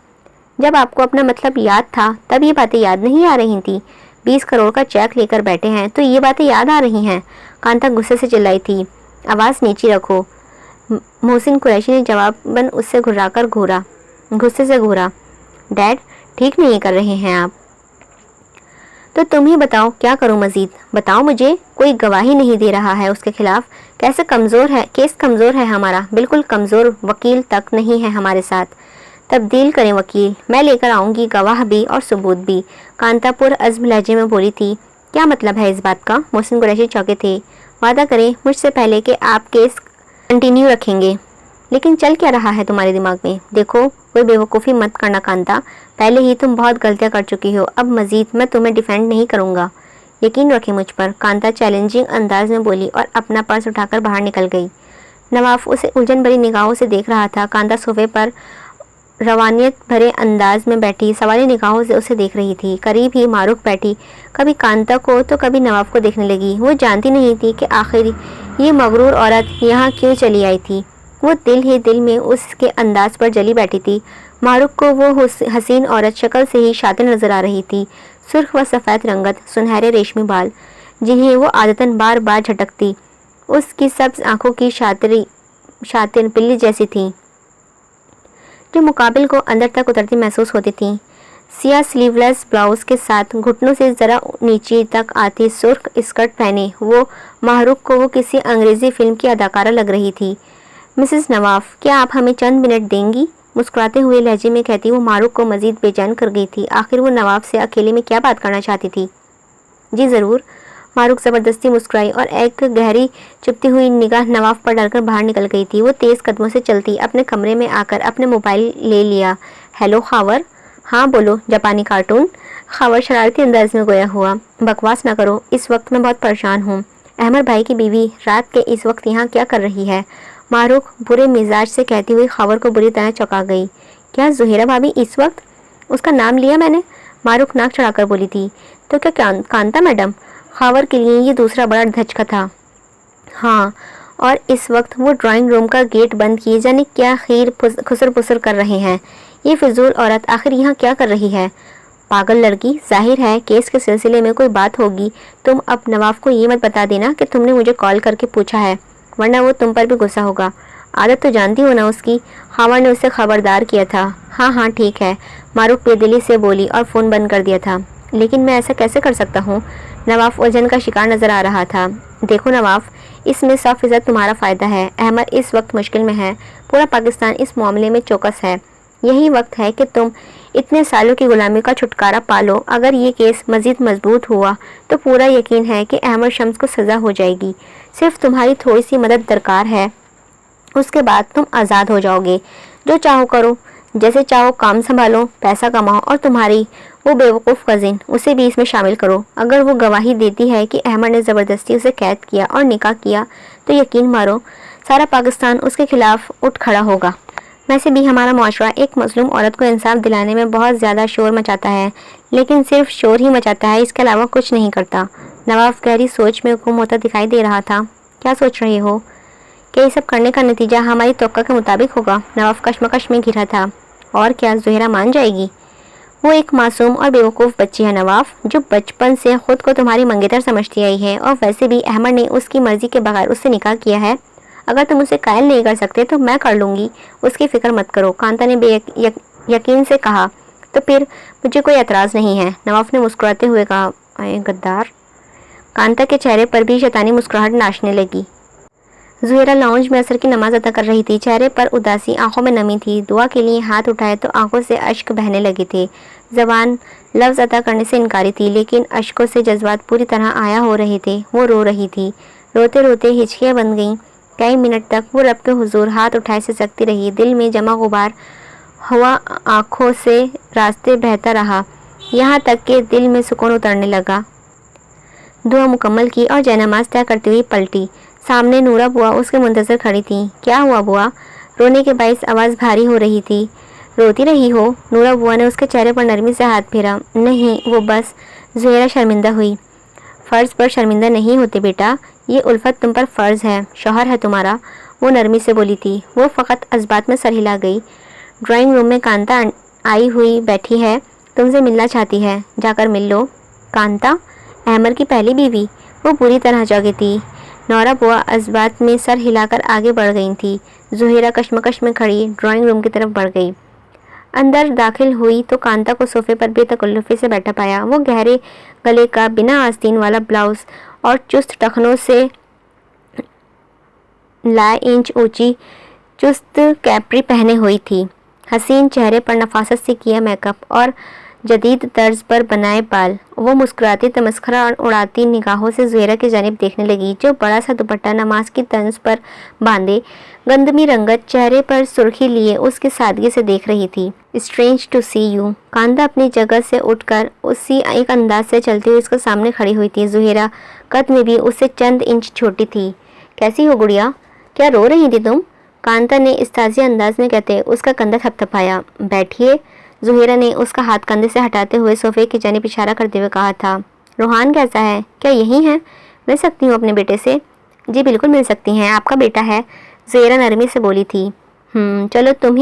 जब आपको अपना मतलब याद था तब ये बातें याद नहीं आ रही थी। 20 करोड़ का चेक लेकर बैठे हैं तो ये बातें याद आ रही हैं। कांता गुस्से से चिल्लाई थी। आवाज़ नीची रखो, मोहसिन कुरैशी ने जवाबन उससे गुस्से से घूरा। डैड, ठीक नहीं कर रहे हैं आप। तो तुम ही बताओ क्या करूं मज़ीद? बताओ मुझे। कोई गवाही नहीं दे रहा है उसके खिलाफ। कैसे कमज़ोर है केस? कमज़ोर है हमारा, बिल्कुल कमज़ोर। वकील तक नहीं है हमारे साथ। तब्दील करें वकील, मैं लेकर आऊँगी गवाह भी और सबूत भी। कांतापुर अज़्म लहजे में बोली थी। क्या मतलब है इस बात का? मोहसिन कुरैशी चौंके थे। वादा करें मुझसे पहले कि आप केस कंटिन्यू रखेंगे। लेकिन चल क्या रहा है तुम्हारे दिमाग में? देखो, कोई बेवकूफ़ी मत करना कांता, पहले ही तुम बहुत गलतियां कर चुकी हो, अब मज़ीद मैं तुम्हें डिफेंड नहीं करूँगा। यकीन रखें मुझ पर, कांता चैलेंजिंग अंदाज में बोली और अपना पर्स उठाकर बाहर निकल गई। नवाफ उसे उलझन भरी निगाहों से देख रहा था। कांता सोफे पर रवानियत भरे अंदाज में बैठी सवाली निगाहों से उसे देख रही थी। करीब ही मारूफ बैठी, कभी कांता को तो कभी नवाफ को देखने लगी। वो जानती नहीं थी कि आखिर ये मगरूर औरत यहाँ क्यों चली आई थी। वो दिल ही दिल में उसके अंदाज पर जली बैठी थी। मारूफ को वो हसीन औरत शक्ल से ही शातिर नज़र आ रही थी। सुर्ख व सफ़ेद रंगत, सुनहरे रेशमी बाल जिन्हें वो आदतन बार बार झटकती, उसकी सब्ज़ आँखों की शातिर बिल्ली जैसी थी जो मुकाबिल को अंदर तक उतरती महसूस होती थी। सिया स्लीवलेस ब्लाउज़ के साथ घुटनों से ज़रा नीचे तक आती सुर्ख स्कर्ट पहने वो माहरूफ को वो किसी अंग्रेज़ी फ़िल्म की अदाकारा लग रही थी। मिसेस नवाफ, क्या आप हमें चंद मिनट देंगी? मुस्कुराते हुए लहजे में कहती वो मारूफ को मज़ीद बेचैन कर गई थी। आखिर वो नवाफ से अकेले में क्या बात करना चाहती थी? जी ज़रूर। मारूफ ज़बरदस्ती मुस्कुराई और एक गहरी चुभती हुई निगाह नवाफ पर डालकर बाहर निकल गई थी। वो तेज़ कदमों से चलती अपने कमरे में आकर अपने मोबाइल ले लिया। हेलो खावर। हाँ बोलो। जापानी कार्टून। खावर शरारती अंदाज में गोया हुआ। बकवास ना करो, इस वक्त मैं बहुत परेशान हूँ। अहमद भाई की बीवी रात के इस वक्त यहाँ क्या कर रही है? मारूफ बुरे मिजाज से कहती हुई खावर को बुरी तरह चौंका गई। क्या ज़ुहैरा भाभी इस वक्त? उसका नाम लिया मैंने। मारूफ नाक चढ़ाकर बोली थी। तो क्या कांता मैडम? खावर के लिए ये दूसरा बड़ा धचका था। हाँ, और इस वक्त वो ड्राइंग रूम का गेट बंद किए जाने क्या खीर खुसर पुसर कर रहे हैं। یہ فضول عورت آخر یہاں کیا کر رہی ہے؟ پاگل لڑکی، ظاہر ہے کیس کے سلسلے میں کوئی بات ہوگی۔ تم اب نواف کو یہ مت بتا دینا کہ تم نے مجھے کال کر کے پوچھا ہے، ورنہ وہ تم پر بھی غصہ ہوگا۔ عادت تو جانتی ہو نا اس کی، خاوند نے اسے خبردار کیا تھا۔ ہاں ٹھیک ہے، معروف بے دلی سے بولی اور فون بند کر دیا تھا۔ لیکن میں ایسا کیسے کر سکتا ہوں؟ نواف الجھن کا شکار نظر آ رہا تھا۔ دیکھو نواف، اس میں 100% تمہارا فائدہ ہے۔ احمد اس وقت مشکل میں ہے، پورا پاکستان اس معاملے میں چوکس ہے۔ یہی وقت ہے کہ تم اتنے سالوں کی غلامی کا چھٹکارا پالو۔ اگر یہ کیس مزید مضبوط ہوا تو پورا یقین ہے کہ احمد شمس کو سزا ہو جائے گی۔ صرف تمہاری تھوڑی سی مدد درکار ہے، اس کے بعد تم آزاد ہو جاؤ گے۔ جو چاہو کرو، جیسے چاہو کام سنبھالو، پیسہ کماؤ، اور تمہاری وہ بیوقوف کزن اسے بھی اس میں شامل کرو۔ اگر وہ گواہی دیتی ہے کہ احمد نے زبردستی اسے قید کیا اور نکاح کیا تو یقین مارو سارا پاکستان اس کے خلاف اٹھ کھڑا ہوگا۔ ویسے بھی ہمارا معاشرہ ایک مظلوم عورت کو انصاف دلانے میں بہت زیادہ شور مچاتا ہے، لیکن صرف شور ہی مچاتا ہے، اس کے علاوہ کچھ نہیں کرتا۔ نواف گہری سوچ میں گم ہوتا دکھائی دے رہا تھا۔ کیا سوچ رہے ہو؟ کہ یہ سب کرنے کا نتیجہ ہماری توقع کے مطابق ہوگا؟ نواف کشمکش میں گھرا تھا۔ اور کیا زہرہ مان جائے گی؟ وہ ایک معصوم اور بیوقوف بچی ہے نواف، جو بچپن سے خود کو تمہاری منگیتر سمجھتی آئی ہے، اور ویسے بھی احمد نے اس کی مرضی کے بغیر اس سے نکاح کیا ہے۔ اگر تم اسے قائل نہیں کر سکتے تو میں کر لوں گی، اس کی فکر مت کرو، کانتا نے بے یقین سے کہا۔ تو پھر مجھے کوئی اعتراض نہیں ہے، نواف نے مسکراتے ہوئے کہا۔ اے غدار! کانتا کے چہرے پر بھی شیطانی مسکراہٹ ناچنے لگی۔ زہرہ لاؤنج میں عصر کی نماز ادا کر رہی تھی، چہرے پر اداسی، آنکھوں میں نمی تھی۔ دعا کے لیے ہاتھ اٹھائے تو آنکھوں سے اشک بہنے لگے تھے۔ زبان لفظ ادا کرنے سے انکاری تھی، لیکن اشکوں سے جذبات پوری طرح آیا ہو رہے تھے۔ وہ رو رہی تھی، روتے روتے ہچکیاں بن گئیں۔ کئی منٹ تک وہ رب کے حضور ہاتھ اٹھائے سسکتی رہی، دل میں جمع غبار ہوا آنکھوں سے راستے بہتا رہا، یہاں تک کہ دل میں سکون اترنے لگا۔ دعا مکمل کی اور جائنماز طے کرتی ہوئی پلٹی۔ سامنے نورا بوا اس کے منتظر کھڑی تھی۔ کیا ہوا بوا؟ رونے کے باعث آواز بھاری ہو رہی تھی۔ روتی رہی ہو؟ نورا بوا نے اس کے چہرے پر نرمی سے ہاتھ پھیرا۔ نہیں، وہ بس۔ زہرہ شرمندہ ہوئی۔ فرض پر شرمندہ نہیں ہوتے بیٹا، یہ الفت تم پر فرض ہے، شوہر ہے تمہارا، وہ نرمی سے بولی تھی۔ وہ فقط اسبات میں سر ہلا گئی۔ ڈرائنگ روم میں کانتا آئی ہوئی بیٹھی ہے، تم سے ملنا چاہتی ہے، جا کر مل لو۔ کانتا؟ احمد کی پہلی بیوی؟ وہ بری طرح جاگی تھی۔ نورا بوا اسبات میں سر ہلا کر آگے بڑھ گئی تھی۔ زہرہ کشمکش میں کھڑی ڈرائنگ روم کی طرف بڑھ گئی۔ اندر داخل ہوئی تو کانتا کو صوفے پر بے تکلفی سے بیٹھا پایا۔ وہ گہرے گلے کا بنا آستین والا بلاؤز اور چست ٹخنوں سے لا انچ اونچی چست کیپری پہنے ہوئی تھی۔ حسین چہرے پر نفاست سے کیا میک اپ اور جدید طرز پر بنائے بال۔ وہ مسکراتی تمسخرہ اور اڑاتی نگاہوں سے زہرہ کی جانب دیکھنے لگی، جو بڑا سا دوپٹہ نماز کی طرز پر باندھے، گندمی رنگت چہرے پر سرخی لیے اس کی سادگی سے دیکھ رہی تھی۔ Strange to see you. Kanta اپنی جگہ سے اٹھ کر اسی ایک انداز سے چلتی ہوئی اس کے سامنے کھڑی ہوئی تھی۔ زہرہ قد میں بھی اس سے چند انچ چھوٹی تھی۔ کیسی ہو گڑیا؟ کیا رو رہی تھی تم؟ کانتا نے استاذیہ انداز میں کہتے اس کا کندھا تھپتھپایا۔ بیٹھیے، زہرہ نے اس کا ہاتھ کندھے سے ہٹاتے ہوئے صوفے کی جانب اشارہ کرتے ہوئے کہا تھا۔ روحان کیسا ہے؟ کیا یہی ہے؟ مل سکتی ہوں اپنے بیٹے سے؟ جی بالکل مل سکتی ہیں، آپ کا بیٹا ہے، زہرہ نرمی سے بولی تھی۔ چلو تم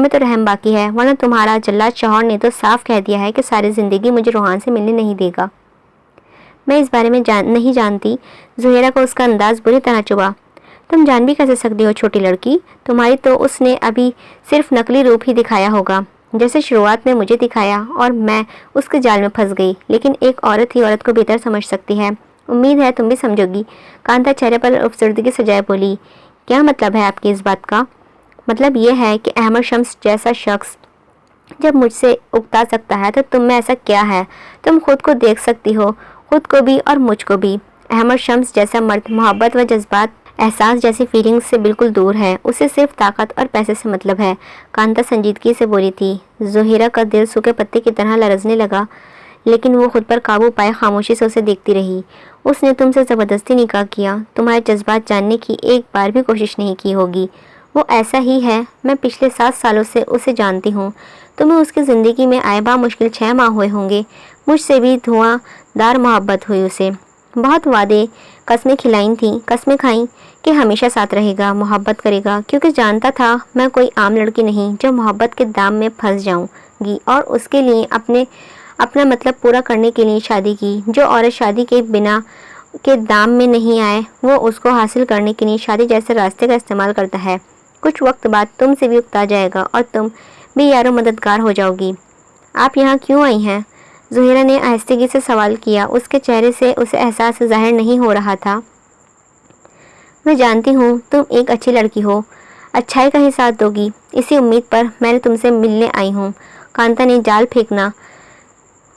میں تو رحم باقی ہے، ورنہ تمہارا جلاد شوہر نے تو صاف کہہ دیا ہے کہ ساری زندگی مجھے روحان سے ملنے نہیں دے گا۔ میں اس بارے میں نہیں جانتی۔ زہرہ کو اس کا انداز بری طرح چبھا۔ تم جان بھی کیسے سکتی ہو چھوٹی لڑکی؟ تمہاری تو اس نے ابھی صرف نقلی روپ ہی دکھایا ہوگا، جیسے شروعات میں مجھے دکھایا، اور میں اس کے جال میں پھنس گئی۔ لیکن ایک عورت ہی عورت کو بہتر سمجھ سکتی ہے، امید ہے تم بھی سمجھو گی۔ کانتا چہرے پر افسردگی سجائے بولی۔ کیا مطلب ہے آپ کی اس بات کا؟ مطلب یہ ہے کہ احمد شمس جیسا شخص جب مجھ سے اکتا سکتا ہے تو تم میں ایسا کیا ہے؟ تم خود کو دیکھ سکتی ہو، خود کو بھی اور مجھ کو بھی۔ احمد شمس جیسا مرد محبت و جذبات، احساس جیسی فیلنگز سے بالکل دور ہے، اسے صرف طاقت اور پیسے سے مطلب ہے، کانتا سنجیدگی سے بولی تھی۔ زہرہ کا دل سوکھے پتے کی طرح لرزنے لگا، لیکن وہ خود پر قابو پائے خاموشی سے اسے دیکھتی رہی۔ اس نے تم سے زبردستی نکاح کیا، تمہارے جذبات جاننے کی ایک بار بھی کوشش نہیں کی ہوگی۔ وہ ایسا ہی ہے، میں پچھلے 7 سالوں سے اسے جانتی ہوں۔ تمہیں اس کی زندگی میں آئے بامشکل 6 ماہ ہوئے ہوں گے۔ مجھ سے بھی دھواں دار محبت ہوئی اسے، بہت وعدے قسمیں کھلائیں تھیں، قسمیں کھائیں کہ ہمیشہ ساتھ رہے گا، محبت کرے گا، کیونکہ جانتا تھا میں کوئی عام لڑکی نہیں جو محبت کے دام میں پھنس جاؤں گی اور اس کے لیے اپنا مطلب پورا کرنے کے لیے شادی کی۔ جو عورت شادی کے بنا کے دام میں نہیں آئے وہ اس کو حاصل کرنے کے لیے شادی جیسے راستے کا استعمال کرتا ہے۔ کچھ وقت بعد تم سے بھی اکتا جائے گا اور تم بھی یارو مددگار ہو جاؤ گی۔ آپ یہاں کیوں آئی ہیں؟ زہیرہ نے آہستگی سے سوال کیا۔ اس کے چہرے سے اسے احساس ظاہر نہیں ہو رہا تھا۔ میں جانتی ہوں تم ایک اچھی لڑکی ہو، اچھائی کا ہی ساتھ دو گی، اسی امید پر میں نے تم سے ملنے آئی ہوں۔ کانتا نے جال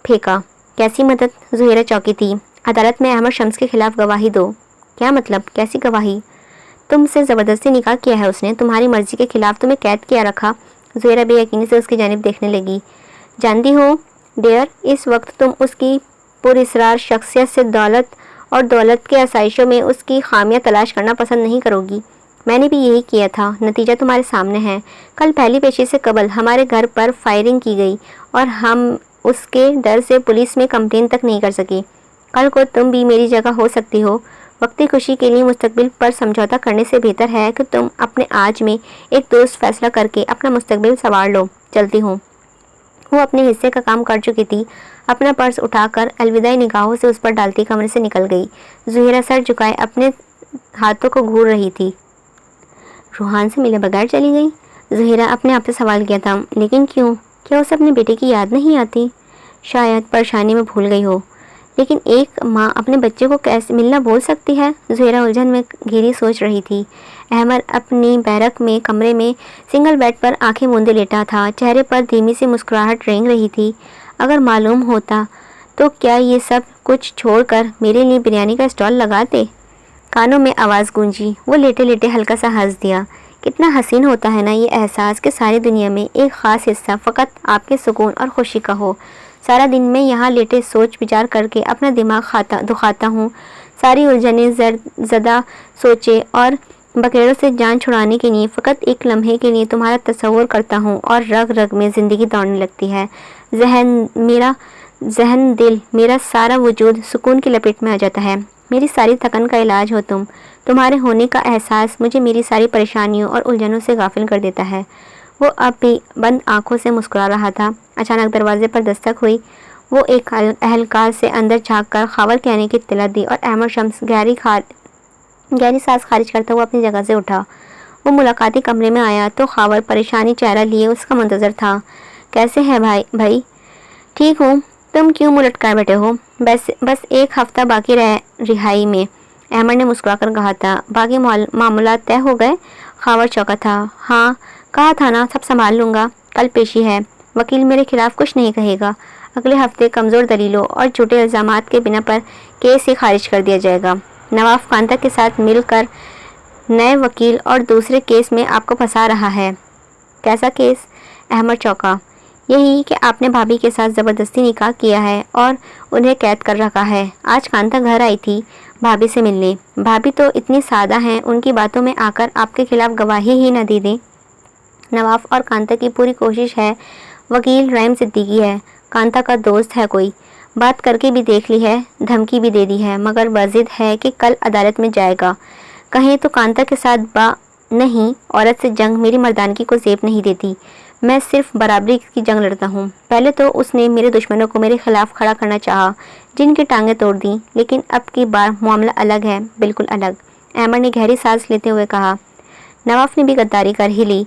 پھینکا۔ کیسی مدد؟ زہیرہ چوکی تھی۔ عدالت میں احمد شمس کے خلاف گواہی دو۔ کیا مطلب؟ کیسی گواہی؟ تم سے زبردستی نکاح کیا ہے اس نے، تمہاری مرضی کے خلاف تمہیں قید کیا رکھا۔ زہیرہ بے یقینی سے اس کی جانب دیکھنے لگی۔ جانتی ہو ڈیئر، اس وقت تم اس کی پراسرار شخصیت سے دولت کے آسائشوں میں اس کی خامیاں تلاش کرنا پسند نہیں کرو گی۔ میں نے بھی یہی کیا تھا، نتیجہ تمہارے سامنے ہے۔ کل پہلی پیشی سے قبل ہمارے گھر پر فائرنگ کی گئی اور ہم اس کے ڈر سے پولیس میں کمپلین تک نہیں کر سکے۔ کل کو تم بھی میری جگہ ہو سکتی ہو۔ وقتی خوشی کے لیے مستقبل پر سمجھوتا کرنے سے بہتر ہے کہ تم اپنے آج میں ایک درست فیصلہ کر کے اپنا مستقبل سنوار لو۔ چلتی ہوں۔ وہ اپنے حصے کا کام کر چکی تھی۔ اپنا پرس اٹھا کر الوداعی نگاہوں سے اس پر ڈالتی کمرے سے نکل گئی۔ زہیرہ سر جھکائے اپنے ہاتھوں کو گھور رہی تھی۔ روحان سے ملے بغیر چلی گئی؟ زہیرہ اپنے آپ سے سوال کیا تھا۔ لیکن کیوں؟ کیا اسے اپنے بیٹے کی یاد نہیں آتی؟ شاید پریشانی میں بھول گئی ہو۔ لیکن ایک ماں اپنے بچے کو کیسے ملنا بھول سکتی ہے؟ زہیرہ الجھن میں گھری سوچ رہی تھی۔ احمد اپنی بیرک میں کمرے میں سنگل بیڈ پر آنکھیں موندے لیٹا تھا، چہرے پر دھیمی سی مسکراہٹ رینگ رہی تھی۔ اگر معلوم ہوتا تو کیا یہ سب کچھ چھوڑ کر میرے لیے بریانی کا اسٹال لگاتے؟ کانوں میں آواز گونجی۔ وہ لیٹے لیٹے ہلکا سا ہنس دیا۔ کتنا حسین ہوتا ہے نا یہ احساس کہ ساری دنیا میں ایک خاص حصہ فقط آپ کے سکون اور خوشی کا ہو۔ سارا دن میں یہاں لیٹے سوچ بچار کر کے اپنا دماغ دکھاتا ہوں، ساری الجھنیں زدہ سوچے اور بکیڑوں سے جان چھڑانے کے لیے فقط ایک لمحے کے لیے تمہارا تصور کرتا ہوں اور رگ رگ میں زندگی دوڑنے لگتی ہے۔ ذہن، دل، میرا سارا وجود سکون کی لپیٹ میں آ جاتا ہے۔ میری ساری تھکن کا علاج ہو تم۔ تمہارے ہونے کا احساس مجھے میری ساری پریشانیوں اور الجھنوں سے غافل کر دیتا ہے۔ وہ اب بھی بند آنکھوں سے مسکرا رہا تھا۔ اچانک دروازے پر دستک ہوئی۔ وہ ایک اہلکار سے اندر جھانک کر خاور کے آنے کی اطلاع دی اور احمد شمس گہری سانس خارج کرتا ہوا اپنی جگہ سے اٹھا۔ وہ ملاقاتی کمرے میں آیا تو خاور پریشانی چہرہ لیے اس کا منتظر تھا۔ کیسے ہے بھائی؟ ٹھیک ہوں۔ تم کیوں منہ لٹکائے بیٹھے ہو؟ بس ایک ہفتہ باقی رہائی میں، احمد نے مسکرا کر کہا تھا۔ باقی معاملات طے ہو گئے؟ خاور چوکا تھا۔ ہاں کہا تھا نا، سب سنبھال لوں گا۔ کل پیشی ہے، وکیل میرے خلاف کچھ نہیں کہے گا۔ اگلے ہفتے کمزور دلیلوں اور جھوٹے الزامات کے بنا پر کیس ہی خارج کر دیا جائے گا۔ نواف کانتا کے ساتھ مل کر نئے وکیل اور دوسرے کیس میں آپ کو پھنسا رہا ہے۔ کیسا کیس؟ احمد چوکا۔ یہی کہ آپ نے بھابھی کے ساتھ زبردستی نکاح کیا ہے اور انہیں قید کر رکھا ہے۔ آج کانتا گھر آئی تھی بھابھی سے ملنے۔ بھابھی تو اتنی سادہ ہیں، ان کی باتوں میں آ کر آپ کے خلاف گواہی ہی نہ دے دیں۔ نواف اور کانتا کی پوری کوشش ہے۔ وکیل رحیم صدیقی ہے، کانتا کا دوست ہے کوئی۔ بات کر کے بھی دیکھ لی ہے، دھمکی بھی دے دی ہے، مگر بضد ہے کہ کل عدالت میں جائے گا۔ کہیں تو کانتا کے ساتھ نہیں، عورت سے جنگ میری مردانگی کو زیب نہیں دیتی۔ میں صرف برابری کی جنگ لڑتا ہوں۔ پہلے تو اس نے میرے دشمنوں کو میرے خلاف کھڑا کرنا چاہا، جن کی ٹانگیں توڑ دیں، لیکن اب کی بار معاملہ الگ ہے، بالکل الگ۔ احمد نے گہری سانس لیتے ہوئے کہا۔ نواف نے بھی غداری کر ہی لی۔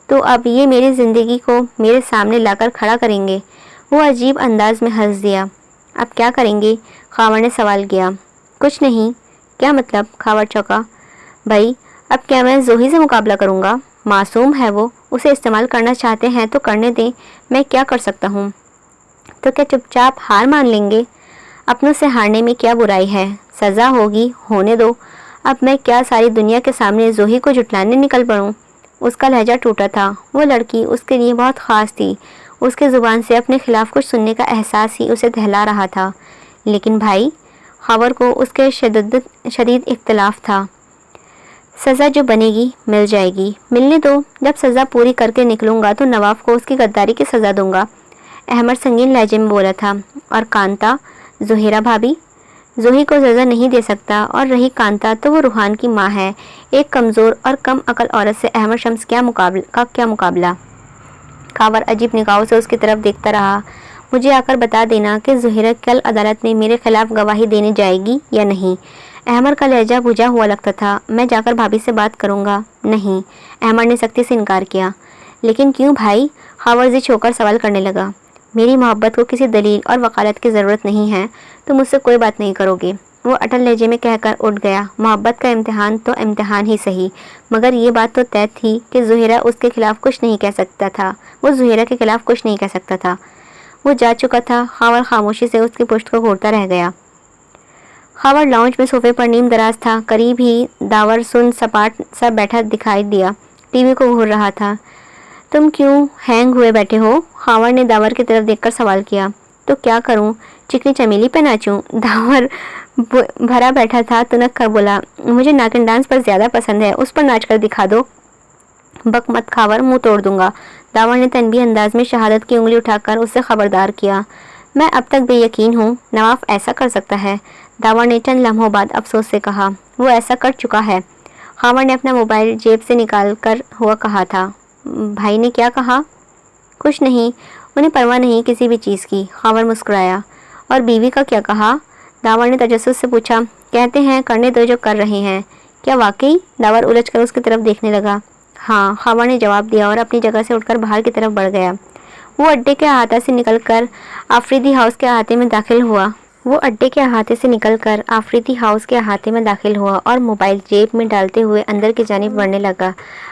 تو اب یہ میری زندگی کو میرے سامنے لا کر کھڑا کریں گے؟ وہ عجیب انداز میں ہنس دیا۔ اب کیا کریں گے؟ خاور نے سوال کیا۔ کچھ نہیں۔ کیا مطلب؟ خاور چوکا۔ بھائی اب کیا میں زوہی سے مقابلہ کروں گا؟ معصوم ہے وہ، اسے استعمال کرنا چاہتے ہیں تو کرنے دیں، میں کیا کر سکتا ہوں؟ تو کیا چپ چاپ ہار مان لیں گے؟ اپنوں سے ہارنے میں کیا برائی ہے؟ سزا ہوگی، ہونے دو۔ اب میں کیا ساری دنیا کے سامنے زوہی کو جھٹلانے نکل پڑوں؟ اس کا لہجہ ٹوٹا تھا۔ وہ لڑکی اس کے لیے بہت خاص تھی۔ اس کے زبان سے اپنے خلاف کچھ سننے کا احساس ہی اسے دہلا رہا تھا۔ لیکن بھائی، خاور کو اس کے شدید اختلاف تھا۔ سزا جو بنے گی مل جائے گی، ملنے دو۔ جب سزا پوری کر کے نکلوں گا تو نواف کو اس کی غداری کی سزا دوں گا۔ احمد سنگین لہجے میں بولا تھا۔ اور کانتا؟ زہیرہ بھابھی؟ زوہی کو سزا نہیں دے سکتا، اور رہی کانتا تو وہ روحان کی ماں ہے۔ ایک کمزور اور کم عقل عورت سے احمد شمس کیا مقابلہ۔ خاور عجیب نگاہوں سے اس کی طرف دیکھتا رہا۔ مجھے آ کر بتا دینا کہ زہیرہ کل عدالت میں میرے خلاف گواہی دینے جائے گی یا نہیں۔ احمد کا لہجہ بجھا ہوا لگتا تھا۔ میں جا کر بھابھی سے بات کروں گا۔ نہیں، احمد نے سختی سے انکار کیا۔ لیکن کیوں بھائی؟ خاور ضد ہو کر سوال کرنے لگا۔ میری محبت کو کسی دلیل اور وکالت کی ضرورت نہیں ہے، تم مجھ سے کوئی بات نہیں کرو گے، وہ اٹل لہجے میں کہہ کر اٹھ گیا۔ محبت کا امتحان تو امتحان ہی صحیح، مگر یہ بات تو طے تھی کہ زہیرہ اس کے خلاف کچھ نہیں کہہ سکتا تھا، وہ زہیرہ کے خلاف کچھ نہیں کہہ سکتا تھا۔ وہ جا چکا تھا۔ خاور خاموشی سے اس کی پشت کو گھورتا رہ گیا۔ خاور لاؤنج میں صوفے پر نیم دراز تھا۔ قریب ہی داور سن سپاٹ سا بیٹھا دکھائی دیا، ٹی وی کو گھور رہا تھا۔ تم کیوں ہینگ ہوئے بیٹھے ہو؟ خاور نے داور کی طرف دیکھ کر سوال کیا۔ تو کیا کروں، چکنی چمیلی پہ ناچوں؟ داور بھرا بیٹھا تھا، تنک کر بولا، مجھے ناگن ڈانس پر زیادہ پسند ہے، اس پر ناچ کر دکھا دو۔ بک مت خاور، منہ توڑ دوں گا۔ داور نے تنبیہ انداز میں شہادت کی انگلی اٹھا کر اسے خبردار کیا۔ میں اب تک بے یقین ہوں نواف ایسا کر سکتا ہے، داور نے چند لمحوں بعد افسوس سے کہا۔ وہ ایسا کر چکا ہے۔ خاور نے اپنا موبائل جیب سے نکال کر ہوا کہا تھا۔ بھائی نے کیا کہا؟ کچھ نہیں، انہیں پرواہ نہیں کسی بھی چیز کی۔ خاور مسکرایا۔ اور بیوی کا کیا کہا؟ داور نے تجسس سے پوچھا۔ کہتے ہیں کرنے دو جو کر رہے ہیں۔ کیا واقعی؟ داور الجھ کر اس کی طرف دیکھنے لگا۔ ہاں، خاور نے جواب دیا اور اپنی جگہ سے اٹھ کر باہر کی طرف بڑھ گیا۔ وہ اڈے کے احاطہ سے نکل کر آفریدی ہاؤس کے احاطے میں داخل ہوا اور موبائل جیب میں ڈالتے ہوئے اندر کی جانب بڑھنے لگا۔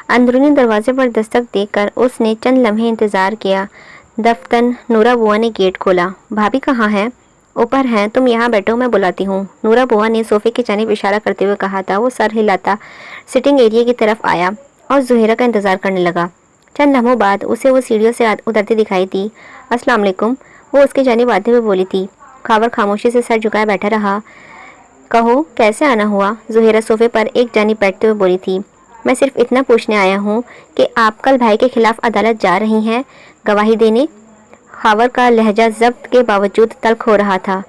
اندرونی دروازے پر دستک دے کر اس نے چند لمحے انتظار کیا۔ دفتن نورا بوا نے گیٹ کھولا۔ بھابھی کہاں ہیں؟ اوپر ہیں، تم یہاں بیٹھو، میں بلاتی ہوں، نورا بوا نے صوفے کی جانب اشارہ کرتے ہوئے کہا تھا۔ وہ سر ہلاتا سٹنگ ایریا کی طرف آیا اور زہیرہ کا انتظار کرنے لگا۔ چند لمحوں بعد اسے وہ سیڑھیوں سے اترتی دکھائی دی۔ السلام علیکم، وہ اس کی جانب آتے ہوئے بولی تھی۔ خاور خاموشی سے سر جھکائے بیٹھا رہا۔ کہو کیسے آنا ہوا؟ زہیرہ صوفے پر ایک جانب بیٹھتے ہوئے بولی تھی۔ میں صرف اتنا پوچھنے آیا ہوں کہ آپ کل بھائی کے خلاف عدالت جا رہی ہیں گواہی دینے؟ خاور کا لہجہ ضبط کے باوجود تلخ ہو رہا تھا۔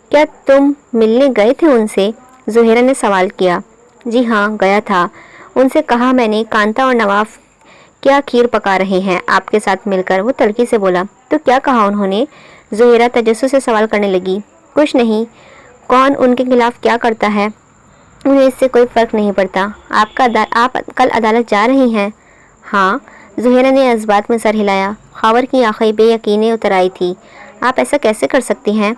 کیا تم ملنے گئے تھے ان سے؟ زہیرہ نے سوال کیا۔ جی ہاں، گیا تھا، ان سے کہا میں نے کانتا اور نواف کیا کھیر پکا رہے ہیں آپ کے ساتھ مل کر، وہ تلخی سے بولا۔ تو کیا کہا انہوں نے؟ زہیرہ تجسس سے سوال کرنے لگی۔ کچھ نہیں، کون ان کے خلاف کیا کرتا ہے انہیں اس سے کوئی فرق نہیں پڑتا۔ آپ کل عدالت جا رہی ہیں؟ ہاں، زہیرہ نے اس بات میں سر ہلایا۔ خاور کی آنکھیں بے یقینی اتر آئی تھی۔ آپ ایسا کیسے کر سکتی ہیں؟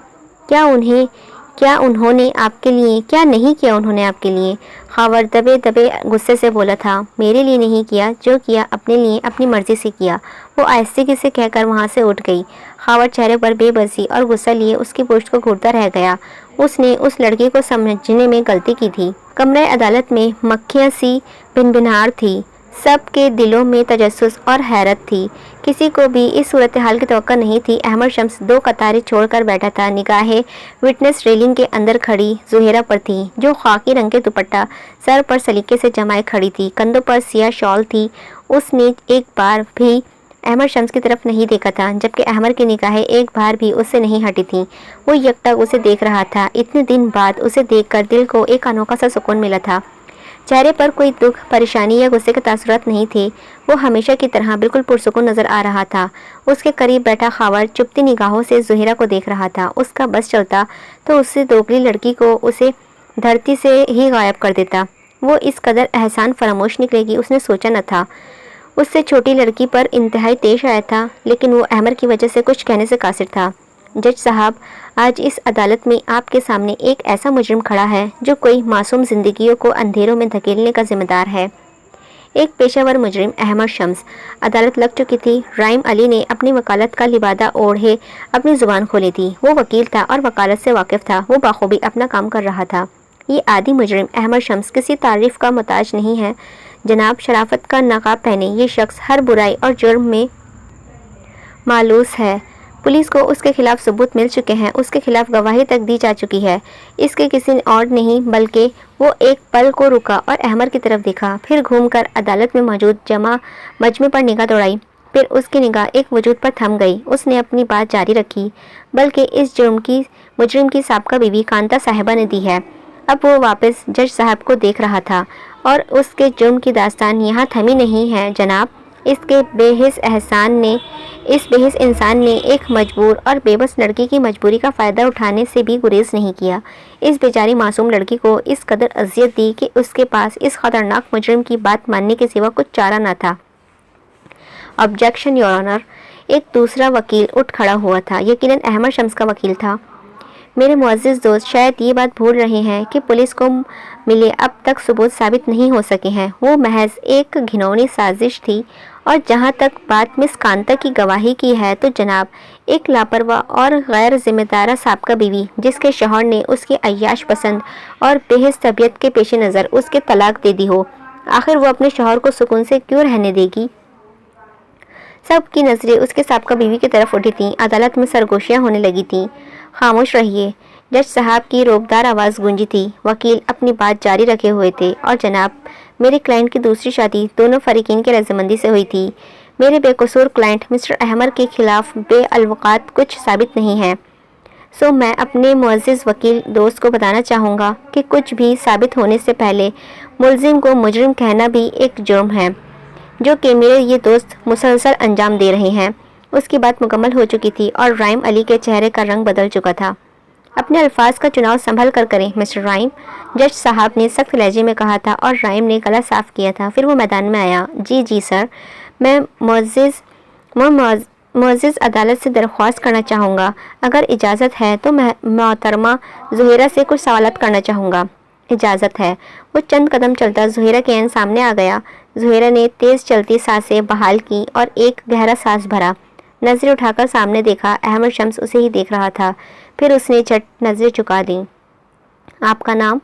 کیا انہوں نے آپ کے لیے کیا نہیں کیا انہوں نے آپ کے لیے؟ خاور دبے دبے غصے سے بولا تھا۔ میرے لیے نہیں کیا، جو کیا اپنے لیے اپنی مرضی سے کیا، وہ آہستگی سے کہہ کر وہاں سے اٹھ گئی۔ خاور چہرے پر بے بسی اور غصہ لیے اس کی پشت کو گھورتا رہ گیا۔ اس نے اس لڑکی کو سمجھنے میں غلطی کی تھی۔ کمرہ عدالت میں مکھیاں سی بھنبھناہٹ تھی، سب کے دلوں میں تجسس اور حیرت تھی۔ کسی کو بھی اس صورتحال کی توقع نہیں تھی۔ احمد شمس دو قطاریں چھوڑ کر بیٹھا تھا۔ نگاہیں وٹنس ریلنگ کے اندر کھڑی زہیرہ پر تھی، جو خاکی رنگ کے دوپٹہ سر پر سلیقے سے جمائے کھڑی تھی، کندھوں پر سیاہ شال تھی۔ اس نے ایک بار بھی احمد شمس کی طرف نہیں دیکھا تھا، جبکہ احمد کی نگاہیں ایک بار بھی اس سے نہیں ہٹی تھیں۔ وہ یکٹک اسے دیکھ رہا تھا۔ اتنے دن بعد اسے دیکھ کر دل کو ایک انوکھا سا سکون ملا تھا۔ چہرے پر کوئی دکھ، پریشانی یا غصے کے تاثرات نہیں تھے۔ وہ ہمیشہ کی طرح بالکل پرسکون نظر آ رہا تھا۔ اس کے قریب بیٹھا خاور چپتی نگاہوں سے زہیرہ کو دیکھ رہا تھا۔ اس کا بس چلتا تو اس سے دوگلی لڑکی کو اسے دھرتی سے ہی غائب کر دیتا۔ وہ اس قدر احسان فراموش نکلے گی اس نے سوچا نہ تھا۔ اس سے چھوٹی لڑکی پر انتہائی تیش آیا تھا، لیکن وہ احمد کی وجہ سے کچھ کہنے سے قاصر تھا۔ جج صاحب، آج اس عدالت میں آپ کے سامنے ایک ایسا مجرم کھڑا ہے جو کوئی معصوم زندگیوں کو اندھیروں میں دھکیلنے کا ذمہ دار ہے۔ ایک پیشہ ور مجرم، احمد شمس۔ عدالت لگ چکی تھی۔ رائم علی نے اپنی وکالت کا لبادہ اوڑھے اپنی زبان کھولی تھی۔ وہ وکیل تھا اور وکالت سے واقف تھا۔ وہ بخوبی اپنا کام کر رہا تھا۔ یہ عادی مجرم احمد شمس کسی تعریف کا محتاج نہیں ہے جناب۔ شرافت کا نقاب پہنے یہ شخص ہر برائی اور جرم میں مالوس ہے۔ پولیس کو اس کے خلاف ثبوت مل چکے ہیں، اس کے خلاف گواہی تک دی جا چکی ہے۔ اس کے کسی اور نہیں بلکہ وہ ایک پل کو رکا اور احمد کی طرف دیکھا، پھر گھوم کر عدالت میں موجود مجمع پر نگاہ دوڑائی۔ پھر اس کی نگاہ ایک وجود پر تھم گئی۔ اس نے اپنی بات جاری رکھی، بلکہ اس مجرم کی سابقہ بیوی کانتا صاحبہ نے دی ہے۔ اب وہ واپس جج صاحب کو دیکھ رہا تھا، اور اس کے جرم کی داستان یہاں تھمی نہیں ہے جناب۔ اس بے حس انسان نے ایک مجبور اور بے بس لڑکی کی مجبوری کا فائدہ اٹھانے سے بھی گریز نہیں کیا۔ اس بیچاری معصوم لڑکی کو اس قدر اذیت دی کہ اس کے پاس اس خطرناک مجرم کی بات ماننے کے سوا کچھ چارہ نہ تھا۔ Objection your owner. ایک دوسرا وکیل اٹھ کھڑا ہوا تھا، یقیناً احمد شمس کا وکیل تھا۔ میرے معزز دوست شاید یہ بات بھول رہے ہیں کہ پولیس کو ملے اب تک ثبوت ثابت نہیں ہو سکے ہیں۔ وہ محض ایک گھناؤنی سازش تھی، اور جہاں تک بات مس کانتا کی گواہی کی ہے تو جناب ایک لاپرواہ اور غیر ذمہ دارہ سابقہ بیوی جس کے شوہر نے اس کی عیاش پسند اور بے حس طبیعت کے پیش نظر اس کے طلاق دے دی ہو، آخر وہ اپنے شوہر کو سکون سے کیوں رہنے دے گی؟ سب کی نظریں اس کے سابقہ بیوی کی طرف اٹھی تھیں۔ عدالت میں سرگوشیاں ہونے لگی تھیں۔ خاموش رہیے، جج صاحب کی روبدار آواز گونجی تھی۔ وکیل اپنی بات جاری رکھے ہوئے تھے، اور جناب میرے کلائنٹ کی دوسری شادی دونوں فریقین کی رضامندی سے ہوئی تھی۔ میرے بے قصور کلائنٹ مسٹر احمد کے خلاف بے الوقات کچھ ثابت نہیں ہے، سو میں اپنے معزز وکیل دوست کو بتانا چاہوں گا کہ کچھ بھی ثابت ہونے سے پہلے ملزم کو مجرم کہنا بھی ایک جرم ہے، جو کہ میرے یہ دوست مسلسل انجام دے رہے ہیں۔ اس کی بات مکمل ہو چکی تھی، اور رائم علی کے چہرے کا رنگ بدل چکا تھا۔ اپنے الفاظ کا چناؤ سنبھل کر کریں مسٹر رائم، جج صاحب نے سخت لہجے میں کہا تھا، اور رائم نے گلا صاف کیا تھا۔ پھر وہ میدان میں آیا۔ جی سر، میں معزز عدالت سے درخواست کرنا چاہوں گا، اگر اجازت ہے تو میں محترمہ زہیرہ سے کچھ سوالات کرنا چاہوں گا۔ اجازت ہے۔ وہ چند قدم چلتا زہیرہ کے عین سامنے آ گیا۔ زہیرہ نے تیز چلتی سانسیں بحال کی اور ایک گہرا سانس بھرا۔ نظریں اٹھا کر سامنے دیکھا، احمد شمس اسے ہی دیکھ رہا تھا۔ پھر اس نے جھٹ نظریں چکا دیں۔ آپ کا نام؟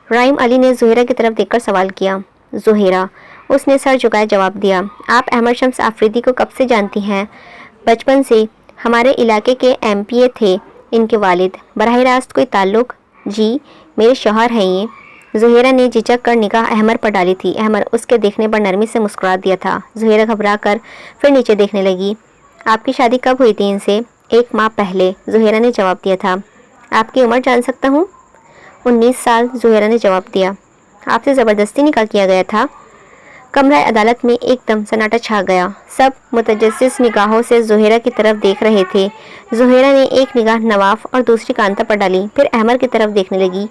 رائم علی نے زہیرہ کی طرف دیکھ کر سوال کیا۔ زہیرہ، اس نے سر جھکائے جواب دیا۔ آپ احمد شمس آفریدی کو کب سے جانتی ہیں؟ بچپن سے، ہمارے علاقے کے ایم پی اے تھے ان کے والد۔ براہ راست کوئی تعلق؟ جی، میرے شوہر ہیں یہ۔ زہیرہ نے جھجک کر نگاہ احمد پر ڈالی تھی۔ احمد اس کے دیکھنے پر نرمی سے مسکرا دیا تھا۔ زہیرہ گھبرا کر پھر نیچے دیکھنے لگی۔ آپ کی شادی کب ہوئی تھی ان سے؟ 1 ماہ پہلے، زہیرہ نے جواب دیا تھا۔ آپ کی عمر جان سکتا ہوں؟ 19 سال، زہیرہ نے جواب دیا۔ آپ سے زبردستی نکاح کیا گیا تھا؟ کمرہ عدالت میں ایک دم سناٹا چھا گیا۔ سب متجسس نگاہوں سے زہیرہ کی طرف دیکھ رہے تھے۔ زہیرہ نے ایک نگاہ نواف اور دوسری کانتا پر ڈالی، پھر احمد کی طرف دیکھنے لگی۔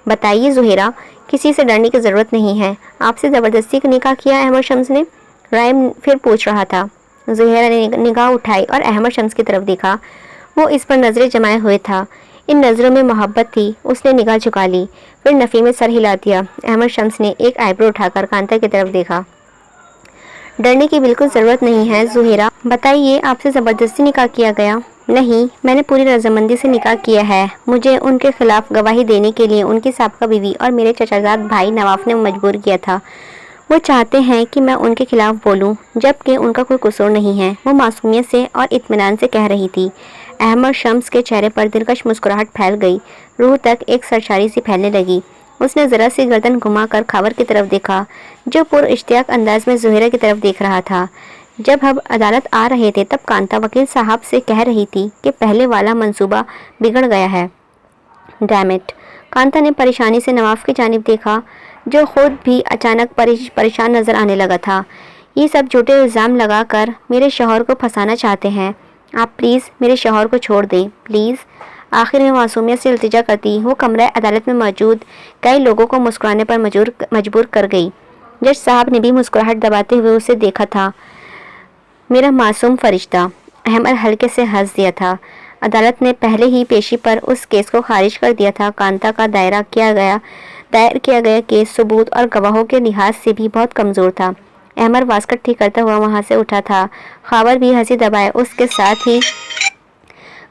بتائیے زہیرہ، کسی سے ڈرنے کی ضرورت نہیں ہے۔ آپ سے زبردستی کا نکاح کیا احمد شمس نے؟ رائم پھر پوچھ رہا تھا۔ زہیرہ نے نگاہ اٹھائی اور احمد شمس کی طرف دیکھا۔ وہ اس پر نظریں جمائے ہوئے تھا۔ ان نظروں میں محبت تھی۔ اس نے نگاہ جھکا لی، پھر نفی میں سر ہلا دیا۔ احمد شمس نے ایک آئیبرو اٹھا کر کانتا کی طرف دیکھا۔ ڈرنے کی بالکل ضرورت نہیں ہے زہیرہ، بتائیے آپ سے زبردستی نکاح کیا گیا؟ نہیں، میں نے پوری رضامندی سے نکاح کیا ہے۔ مجھے ان کے خلاف گواہی دینے کے لیے ان کی سابقہ بیوی اور میرے چچا زاد بھائی نواف نے مجبور کیا تھا۔ وہ چاہتے ہیں کہ میں ان کے خلاف بولوں، جبکہ ان کا کوئی قصور نہیں ہے، وہ معصومیت سے اور اطمینان سے کہہ رہی تھی۔ احمد شمس کے چہرے پر دلکش مسکراہٹ پھیل گئی، روح تک ایک سرشاری سی پھیلنے لگی۔ اس نے ذرا سی گردن گھما کر خاور کی طرف دیکھا، جو پر اشتیاق انداز میں زہیرہ کی طرف دیکھ رہا تھا۔ جب ہم عدالت آ رہے تھے تب کانتا وکیل صاحب سے کہہ رہی تھی کہ پہلے والا منصوبہ بگڑ گیا ہے۔ Dam it! کانتا نے پریشانی سے نواف کی جانب دیکھا، جو خود بھی اچانک پریشان نظر آنے لگا تھا۔ یہ سب جھوٹے الزام لگا کر میرے شوہر کو پھنسانا چاہتے ہیں۔ آپ پلیز میرے شوہر کو چھوڑ دیں، پلیز۔ آخر میں معصومیت سے التجا کرتی وہ کمرہ عدالت میں موجود کئی لوگوں کو مسکرانے پر مجبور کر گئی۔ جج صاحب نے بھی مسکراہٹ دباتے ہوئے اسے دیکھا تھا۔ میرا معصوم فرشتہ! احمد ہلکے سے ہنس دیا تھا۔ عدالت نے پہلے ہی پیشی پر اس کیس کو خارج کر دیا تھا۔ کانتا کا دائر کیا گیا کیس ثبوت اور گواہوں کے لحاظ سے بھی بہت کمزور تھا۔ احمد واسکٹ ٹھیک کرتا ہوا وہاں سے اٹھا تھا۔ خاور بھی ہنسی دبائے اس کے ساتھ ہی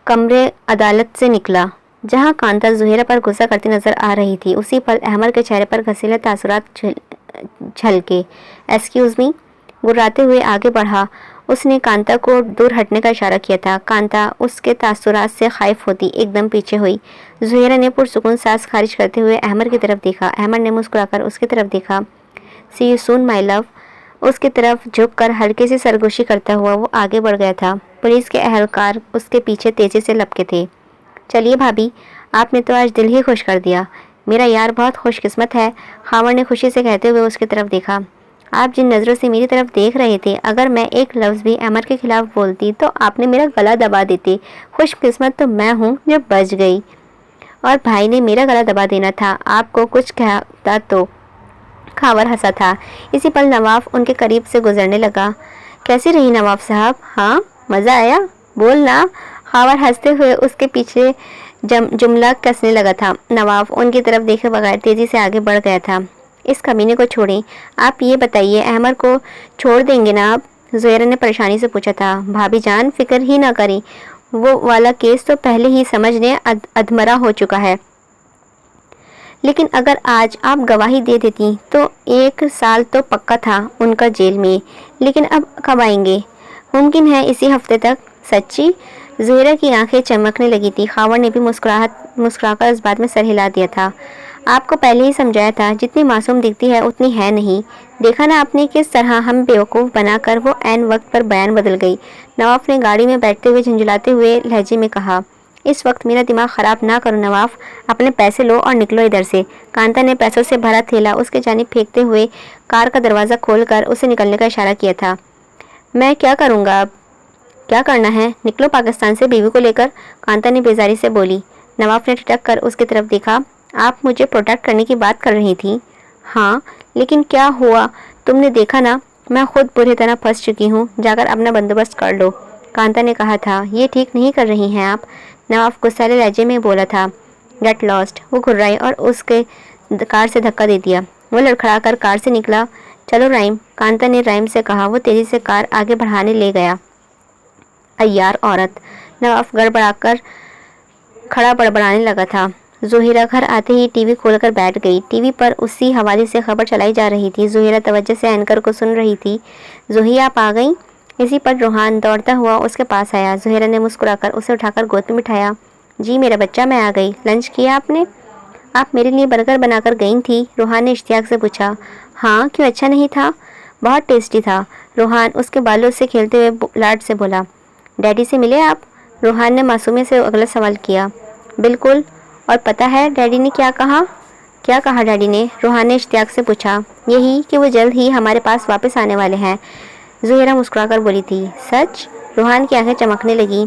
کمرے عدالت سے نکلا۔ جہاں کانتا زہیرہ پر غصہ کرتی نظر آ رہی تھی، اسی پل احمد کے چہرے پر گھسیلے تاثرات چھلکے۔ Excuse me! گراتے ہوئے آگے بڑھا۔ اس نے کانتا کو دور ہٹنے کا اشارہ کیا تھا۔ کانتا اس کے تاثرات سے خائف ہوتی ایک دم پیچھے ہوئی۔ زہیرہ نے پرسکون سانس خارج کرتے ہوئے احمد کی طرف دیکھا۔ احمد نے مسکرا کر اس کی طرف دیکھا۔ سی یو سون مائی لو! اس کی طرف جھک کر ہلکی سی سرگوشی کرتا ہوا وہ آگے بڑھ گیا تھا۔ پولیس کے اہلکار اس کے پیچھے تیزی سے لپکے تھے۔ چلیے بھابھی، آپ نے تو آج دل ہی خوش کر دیا، میرا یار بہت خوش قسمت ہے، خاوند نے خوشی سے کہتے ہوئے اس کی طرف دیکھا۔ آپ جن نظروں سے میری طرف دیکھ رہے تھے، اگر میں ایک لفظ بھی امر کے خلاف بولتی تو آپ نے میرا گلا دبا دیتے۔ خوش قسمت تو میں ہوں جو بچ گئی، اور بھائی نے میرا گلا دبا دینا تھا، آپ کو کچھ کہتا تو۔ خاور ہنسا تھا۔ اسی پل نواف ان کے قریب سے گزرنے لگا۔ کیسی رہی نواف صاحب؟ ہاں مزہ آیا؟ بولنا۔ خاور ہنستے ہوئے اس کے پیچھے جملہ کسنے لگا تھا۔ نواف ان کی طرف دیکھے بغیر تیزی سے آگے بڑھ گیا تھا۔ اس کمینے کو چھوڑیں، آپ یہ بتائیے احمر کو چھوڑ دیں گے نا آپ؟ زہیرہ نے پریشانی سے پوچھا تھا۔ بھابھی جان فکر ہی نہ کریں، وہ والا کیس تو پہلے ہی سمجھ نے ادھمرا ہو چکا ہے، لیکن اگر آج آپ گواہی دے دیتی تو 1 سال تو پکا تھا ان کا جیل میں، لیکن اب کب آئیں گے؟ ممکن ہے اسی ہفتے تک۔ سچی؟ زہیرہ کی آنکھیں چمکنے لگی تھی۔ خاور نے بھی مسکرا کر اس بات میں سر ہلا دیا تھا۔ آپ کو پہلے ہی سمجھایا تھا، جتنی معصوم دکھتی ہے اتنی ہے نہیں۔ دیکھا نا آپ نے کس طرح ہم بیوقوف بنا کر وہ عین وقت پر بیان بدل گئی۔ نواف نے گاڑی میں بیٹھتے ہوئے جھنجھلاتے ہوئے لہجے میں کہا۔ اس وقت میرا دماغ خراب نہ کرو نواف، اپنے پیسے لو اور نکلو ادھر سے۔ کانتا نے پیسوں سے بھرا تھیلا اس کے جانب پھینکتے ہوئے کار کا دروازہ کھول کر اسے نکلنے کا اشارہ کیا تھا۔ میں کیا کروں گا اب؟ کیا کرنا ہے؟ نکلو پاکستان سے بیوی کو لے کر، کانتا نے بیزاری سے بولی۔ نواف نے ٹھٹک کر اس کی طرف دیکھا۔ آپ مجھے پروٹیکٹ کرنے کی بات کر رہی تھی؟ ہاں، لیکن کیا ہوا تم نے دیکھا نا، میں خود بری طرح پھنس چکی ہوں، جا کر اپنا بندوبست کر لو، کانتا نے کہا تھا۔ یہ ٹھیک نہیں کر رہی ہیں آپ، نواف غصہلے لہجے میں بولا تھا۔ گیٹ لاسٹ، وہ گھرائی اور اس کے کار سے دھکا دے دیا۔ وہ لڑکھڑا کر کار سے نکلا۔ چلو رائم، کانتا نے رائم سے کہا۔ وہ تیزی سے کار آگے بڑھانے لے گیا۔ عیار عورت، نواف گڑبڑا کر کھڑا بڑبڑانے لگا تھا۔ زہیرہ گھر آتے ہی ٹی وی کھول کر بیٹھ گئی۔ ٹی وی پر اسی حوالے سے خبر چلائی جا رہی تھی۔ زہیرہ توجہ سے اینکر کو سن رہی تھی۔ زوہی آپ آ گئیں؟ اسی پر روحان دوڑتا ہوا اس کے پاس آیا۔ زہیرہ نے مسکرا کر اسے اٹھا کر گود میں بٹھایا۔ جی میرا بچہ، میں آ گئی۔ لنچ کیا آپ نے؟ آپ میرے لیے برگر بنا کر گئی تھی، روحان نے اشتیاق سے پوچھا۔ ہاں، کیوں اچھا نہیں تھا؟ بہت ٹیسٹی تھا، روحان اس کے بالوں سے کھیلتے ہوئے لاڈ سے بولا۔ ڈیڈی سے ملے آپ؟ روحان نے معصومیت سے اگلا سوال کیا۔ بالکل، اور پتہ ہے ڈیڈی نے کیا کہا؟ کیا کہا ڈیڈی نے؟ روحان نے اشتیاق سے پوچھا۔ یہی کہ وہ جلد ہی ہمارے پاس واپس آنے والے ہیں، زہیرہ مسکرا کر بولی تھی۔ سچ؟ روحان کی آنکھیں چمکنے لگیں۔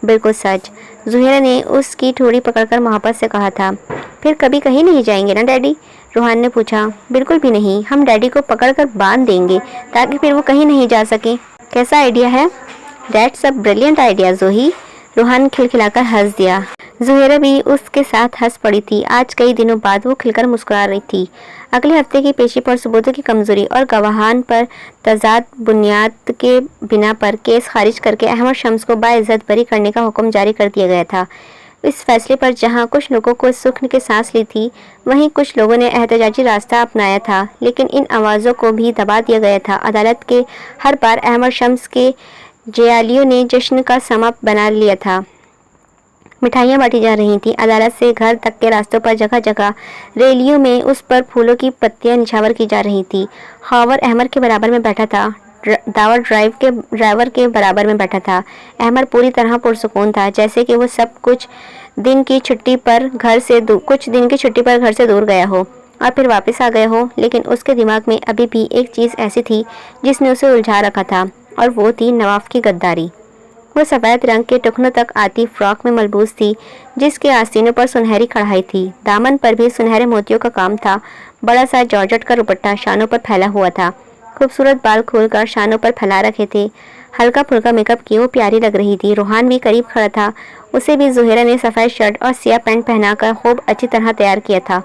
بالکل سچ، زہیرہ نے اس کی ٹھوڑی پکڑ کر محبت سے کہا تھا۔ پھر کبھی کہیں نہیں جائیں گے نا ڈیڈی؟ روحان نے پوچھا۔ بالکل بھی نہیں، ہم ڈیڈی کو پکڑ کر باندھ دیں گے تاکہ پھر وہ کہیں نہیں جا سکیں۔ کیسا آئیڈیا ہے؟ دیٹس اے بریلینٹ آئیڈیا زوہی، روحان کھلکھلا کر ہنس دیا۔ زہیرہ بھی اس کے ساتھ ہنس پڑی تھی۔ آج کئی دنوں بعد وہ کھل کر مسکرا رہی تھی۔ اگلے ہفتے کی پیشی پر ثبوتوں کی کمزوری اور گواہان پر تضاد بنیاد کے بنا پر کیس خارج کر کے احمد شمس کو باعزت بری کرنے کا حکم جاری کر دیا گیا تھا۔ اس فیصلے پر جہاں کچھ لوگوں کو سکون کی سانس لی تھی، وہیں کچھ لوگوں نے احتجاجی راستہ اپنایا تھا، لیکن ان آوازوں کو بھی دبا دیا گیا تھا۔ عدالت کے ہر بار احمد شمس کے جیالیوں نے جشن کا سما بنا لیا تھا۔ مٹھائیاں بانٹی جا رہی تھیں۔ عدالت سے گھر تک کے راستوں پر جگہ جگہ ریلیوں میں اس پر پھولوں کی پتیاں نچھاور کی جا رہی تھیں۔ خاور احمد کے برابر میں بیٹھا تھا، داور ڈرائیور کے برابر میں بیٹھا تھا۔ احمد پوری طرح پرسکون تھا، جیسے کہ وہ سب کچھ دن کی چھٹی پر گھر سے دور گیا ہو اور پھر واپس آ گیا ہو، لیکن اس کے دماغ میں ابھی بھی ایک چیز ایسی تھی جس نے اسے الجھا رکھا تھا، اور وہ تھی نواف کی غداری۔ وہ سفید رنگ کے ٹخنوں تک آتی فراک میں ملبوس تھی، جس کے آستینوں پر سنہری کڑھائی تھی، دامن پر بھی سنہرے موتیوں کا کام تھا۔ بڑا سا جارجٹ کا دوپٹہ شانوں پر پھیلا ہوا تھا، خوبصورت بال کھول کر شانوں پر پھیلا رکھے تھے، ہلکا پھلکا میک اپ کی وہ پیاری لگ رہی تھی۔ روحان بھی قریب کھڑا تھا، اسے بھی زہیرہ نے سفید شرٹ اور سیاہ پینٹ پہنا کر خوب اچھی طرح تیار کیا تھا،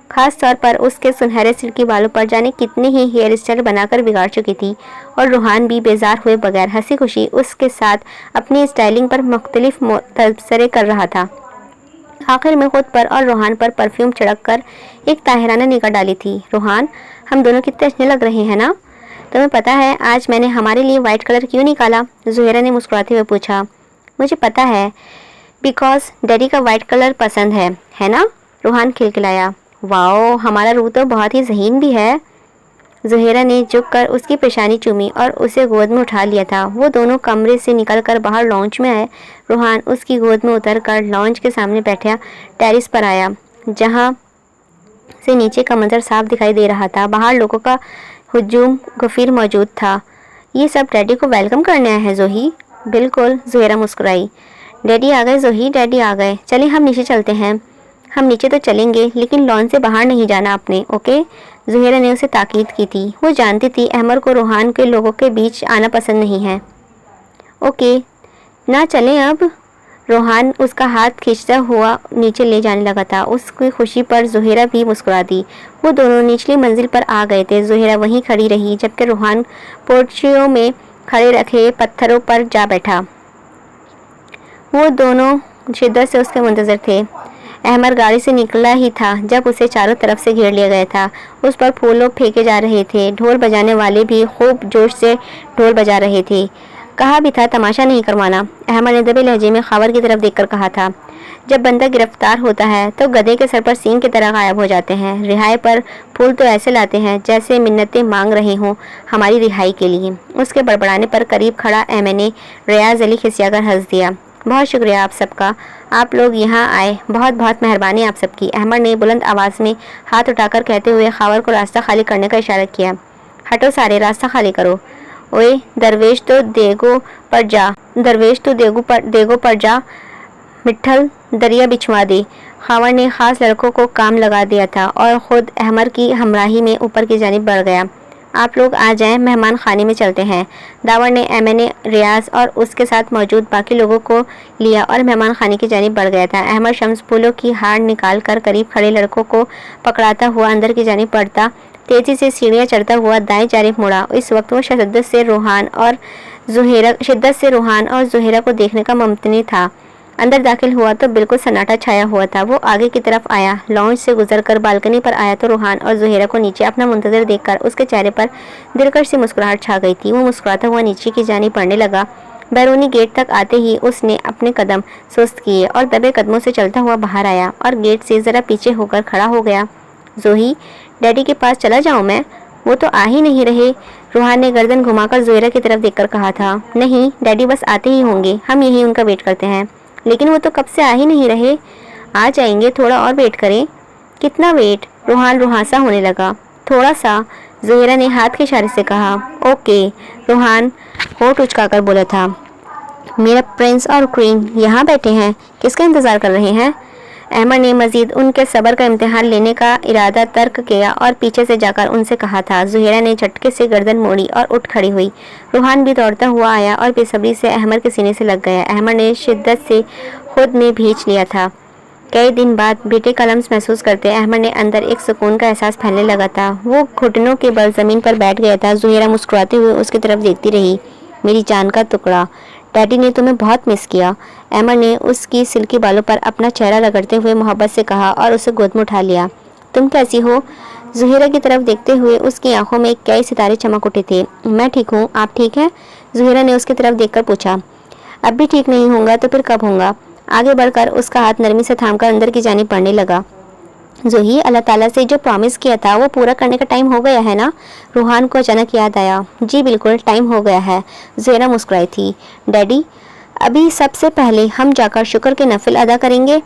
خاص طور پر اس کے سنہرے سلکی بالوں پر جانے کتنے ہی ہیئر اسٹائل بنا کر بگاڑ چکی تھی، اور روحان بھی بیزار ہوئے بغیر ہنسی خوشی اس کے ساتھ اپنی اسٹائلنگ پر مختلف تبصرے کر رہا تھا۔ آخر میں خود پر اور روحان پر پرفیوم چھڑک کر ایک طاہرانہ نگاہ ڈالی تھی۔ روحان، ہم دونوں کتنے اچھے لگ رہے ہیں نا؟ تمہیں پتا ہے آج میں نے ہمارے لیے وائٹ کلر کیوں نکالا؟ زہیرہ نے مسکراتے ہوئے پوچھا۔ مجھے پتا ہے، بیکاز ڈیڈی کا وائٹ کلر پسند ہے نا؟ روحان کھلکھلایا۔ واؤ، ہمارا روح تو بہت ہی ذہین بھی ہے۔ زہیرہ نے جھک کر اس کی پیشانی چومی اور اسے گود میں اٹھا لیا تھا۔ وہ دونوں کمرے سے نکل کر باہر لانچ میں آئے۔ روحان اس کی گود میں اتر کر لانچ کے سامنے بیٹھا ٹیرس پر آیا، جہاں سے نیچے کا منظر صاف دکھائی دے رہا تھا۔ باہر لوگوں کا ہجوم غفیر موجود تھا۔ یہ سب ڈیڈی کو ویلکم کرنے آئے ہیں زوہی؟ بالکل، زہیرہ مسکرائی۔ ڈیڈی آ گئے زوہی، ڈیڈی آ گئے، چلیں ہم نیچے چلتے ہیں۔ ہم نیچے تو چلیں گے لیکن لان سے باہر نہیں جانا آپ نے، اوکے؟ زہیرہ نے اسے تاکید کی تھی۔ وہ جانتی تھی احمر کو روحان کے لوگوں کے بیچ آنا پسند نہیں ہے۔ اوکے نہ چلیں اب؟ روحان اس کا ہاتھ کھینچتا ہوا نیچے لے جانے لگا تھا۔ اس کی خوشی پر زہیرہ بھی مسکرا دی۔ وہ دونوں نچلی منزل پر آ گئے تھے۔ زہیرہ وہیں کھڑی رہی جبکہ روحان پورچیوں میں کھڑے رکھے پتھروں پر جا بیٹھا۔ وہ دونوں شدت سے اس کے منتظر تھے۔ احمر گاڑی سے نکلا ہی تھا جب اسے چاروں طرف سے گھیر لیا گیا تھا۔ اس پر پھولوں پھینکے جا رہے تھے۔ ڈھول بجانے والے بھی خوب جوش سے ڈھول بجا رہے تھے۔ کہا بھی تھا تماشا نہیں کروانا، احمر نے دبے لہجے میں خاور کی طرف دیکھ کر کہا تھا۔ جب بندہ گرفتار ہوتا ہے تو گدھے کے سر پر سینگ کی طرح غائب ہو جاتے ہیں۔ رہائی پر پھول تو ایسے لاتے ہیں جیسے منتیں مانگ رہے ہوں ہماری رہائی کے لیے۔ اس کے بڑبڑانے پر قریب کھڑا ایم ریاض علی کھسیا کر ہنس دیا۔ بہت شکریہ آپ سب کا، آپ لوگ یہاں آئے، بہت بہت مہربانی آپ سب کی، احمر نے بلند آواز میں ہاتھ اٹھا کر کہتے ہوئے خاور کو راستہ خالی کرنے کا اشارہ کیا۔ ہٹو سارے، راستہ خالی کرو۔ اوئے درویش تو دیگو پر جا، مٹھل دریا بچھوا دے۔ خاور نے خاص لڑکوں کو کام لگا دیا تھا اور خود احمر کی ہمراہی میں اوپر کی جانب بڑھ گیا۔ آپ لوگ آ جائیں، مہمان خانے میں چلتے ہیں۔ داور نے ایم ریاض اور اس کے ساتھ موجود باقی لوگوں کو لیا اور مہمان خانے کی جانب بڑھ گیا تھا۔ احمر شمس پھولوں کی ہار نکال کر قریب کھڑے لڑکوں کو پکڑاتا ہوا اندر کی جانب بڑھتا، تیزی سے سیڑھیاں چڑھتا ہوا دائیں جانب مڑا۔ اس وقت وہ شدت سے روحان اور زہیرہ کو دیکھنے کا ممتنع تھا۔ اندر داخل ہوا تو بالکل سناٹا چھایا ہوا تھا۔ وہ آگے کی طرف آیا، لانچ سے گزر کر بالکنی پر آیا تو روحان اور زہیرہ کو نیچے اپنا منتظر دیکھ کر اس کے چہرے پر دلکش سی مسکراہٹ چھا گئی تھی۔ وہ مسکراتا ہوا نیچے کی جانب بڑھنے لگا۔ بیرونی گیٹ تک آتے ہی اس نے اپنے قدم سست کیے اور دبے قدموں سے چلتا ہوا باہر آیا اور گیٹ سے ذرا پیچھے ہو کر کھڑا ہو گیا۔ زوہی، ڈیڈی کے پاس چلا جاؤں میں؟ وہ تو آ ہی نہیں رہے، روحان نے گردن گھما کر زہیرہ کی طرف دیکھ کر کہا تھا۔ نہیں، ڈیڈی بس آتے ہی ہوں گے، ہم یہی ان کا ویٹ کرتے ہیں۔ لیکن وہ تو کب سے آ ہی نہیں رہے۔ آ جائیں گے، تھوڑا اور ویٹ کریں۔ کتنا ویٹ؟ روحان روحانسا ہونے لگا۔ تھوڑا سا، زہیرہ نے ہاتھ کے اشارے سے کہا۔ اوکے، روحان ہونٹ اچکا کر بولا تھا۔ میرا پرنس اور کوئین یہاں بیٹھے ہیں، کس کا انتظار کر رہے ہیں؟ احمر نے مزید ان کے صبر کا امتحان لینے کا ارادہ ترک کیا اور پیچھے سے جا کر ان سے کہا تھا۔ زہیرہ نے جھٹکے سے گردن موڑی اور اٹھ کھڑی ہوئی۔ روحان بھی دوڑتا ہوا آیا اور بے صبری سے احمر کے سینے سے لگ گیا۔ احمر نے شدت سے خود میں بھینچ لیا تھا۔ کئی دن بعد بیٹے کا لمس محسوس کرتے احمر نے اندر ایک سکون کا احساس پھیلنے لگا تھا۔ وہ گھٹنوں کے بل زمین پر بیٹھ گیا تھا۔ زہیرہ مسکراتے ہوئے اس کی طرف دیکھتی رہی۔ میری جان کا ٹکڑا، ڈیڈی نے تمہیں بہت مس کیا، احمر نے اس کی سلکی بالوں پر اپنا چہرہ رگڑتے ہوئے محبت سے کہا اور اسے گود میں اٹھا لیا۔ تم کیسی ہو؟ زہیرہ کی طرف دیکھتے ہوئے اس کی آنکھوں میں کئی ستارے چمک اٹھے تھے۔ میں ٹھیک ہوں، آپ ٹھیک ہیں؟ زہیرہ نے اس کی طرف دیکھ کر پوچھا۔ اب بھی ٹھیک نہیں ہوں گا تو پھر کب ہوں گا؟ آگے بڑھ کر اس کا ہاتھ نرمی سے تھام کر اندر کی جانب بڑھنے لگا۔ زوہی، اللہ تعالیٰ سے جو پرامس کیا تھا وہ پورا کرنے کا ٹائم ہو گیا ہے نا؟ روحان کو اچانک یاد آیا۔ جی بالکل، ٹائم ہو گیا ہے، زہیرہ مسکرائی تھی۔ ڈیڈی، ابھی سب سے پہلے ہم جا کر شکر کے نفل ادا کریں گے۔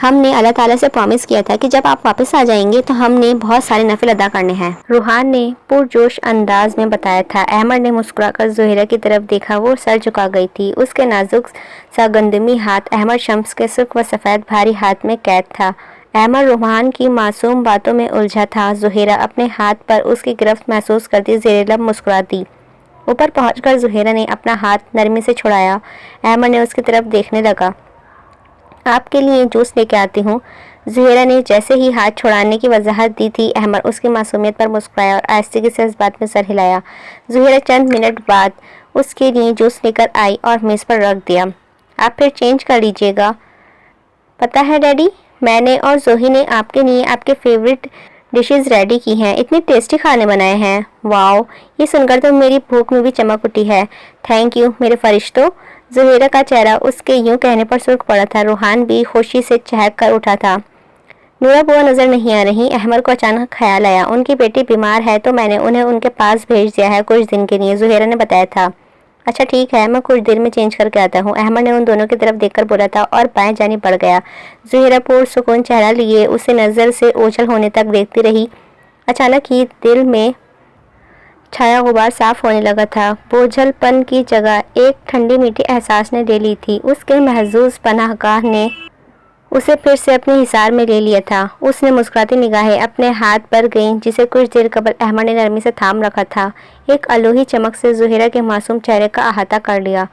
ہم نے اللہ تعالیٰ سے پرامس کیا تھا کہ جب آپ واپس آ جائیں گے تو ہم نے بہت سارے نفل ادا کرنے ہیں، روحان نے پرجوش انداز میں بتایا تھا۔ احمر نے مسکرا کر زہیرہ کی طرف دیکھا۔ وہ سر جھکا گئی تھی۔ اس کے نازک سا گندمی ہاتھ احمر شمس کے سرخ و سفید بھاری ہاتھ میں قید تھا۔ احمر روحان کی معصوم باتوں میں الجھا تھا۔ زہیرہ اپنے ہاتھ پر اس کی گرفت محسوس کرتی زیر لب مسکرا دی۔ اوپر پہنچ کر زہیرہ نے اپنا ہاتھ نرمی سے چھڑایا۔ احمر نے اس کی طرف دیکھنے لگا۔ آپ کے لیے جوس لے کے آتی ہوں، زہیرہ نے جیسے ہی ہاتھ چھڑانے کی وضاحت دی تھی۔ احمر اس کی معصومیت پر مسکرایا اور آہستگی سے اس بات میں سر ہلایا۔ زہیرہ چند منٹ بعد اس کے لیے جوس لے کر آئی اور میز پر رکھ دیا۔ آپ پھر چینج کر لیجیے گا۔ پتہ ہے ڈیڈی، میں نے اور زوہی نے آپ کے لیے آپ کے فیورٹ ڈشز ریڈی کی ہیں، اتنے ٹیسٹی کھانے بنائے ہیں۔ واو، یہ سن کر تو میری بھوک میں بھی چمک اٹھی ہے۔ تھینک یو میرے فرشتوں۔ زہیرہ کا چہرہ اس کے یوں کہنے پر سرخ پڑا تھا۔ روحان بھی خوشی سے چہک کر اٹھا تھا۔ नूरा बुआ नजर नहीं आ रही। अहमर को अचानक ख्याल आया, उनकी बेटी बीमार है तो मैंने उन्हें उनके पास भेज दिया है कुछ दिन के लिए, ज़ुहैरा ने बताया था। अच्छा ठीक है, मैं कुछ देर में चेंज करके आता हूँ, अहमद ने उन दोनों की तरफ देखकर बोला था और बाएं जाने बढ़ गया। ज़ुहैरा पुरसुकून चेहरा लिए उसे नज़र से ओझल होने तक देखती रही। अचानक ही दिल में छाया गुबार साफ होने लगा था। बोझलपन की जगह एक ठंडी मीठी एहसास ने ले ली थी। उसके महजूज पनाहगाह ने उसे फिर से अपने हिसार में ले लिया था। उसने मुस्कुराती निगाहें अपने हाथ पर गईं जिसे कुछ देर कबल अहमद ने नरमी से थाम रखा था। एक अलोही चमक से ज़ुहैरा के मासूम चेहरे का अहाता कर लिया।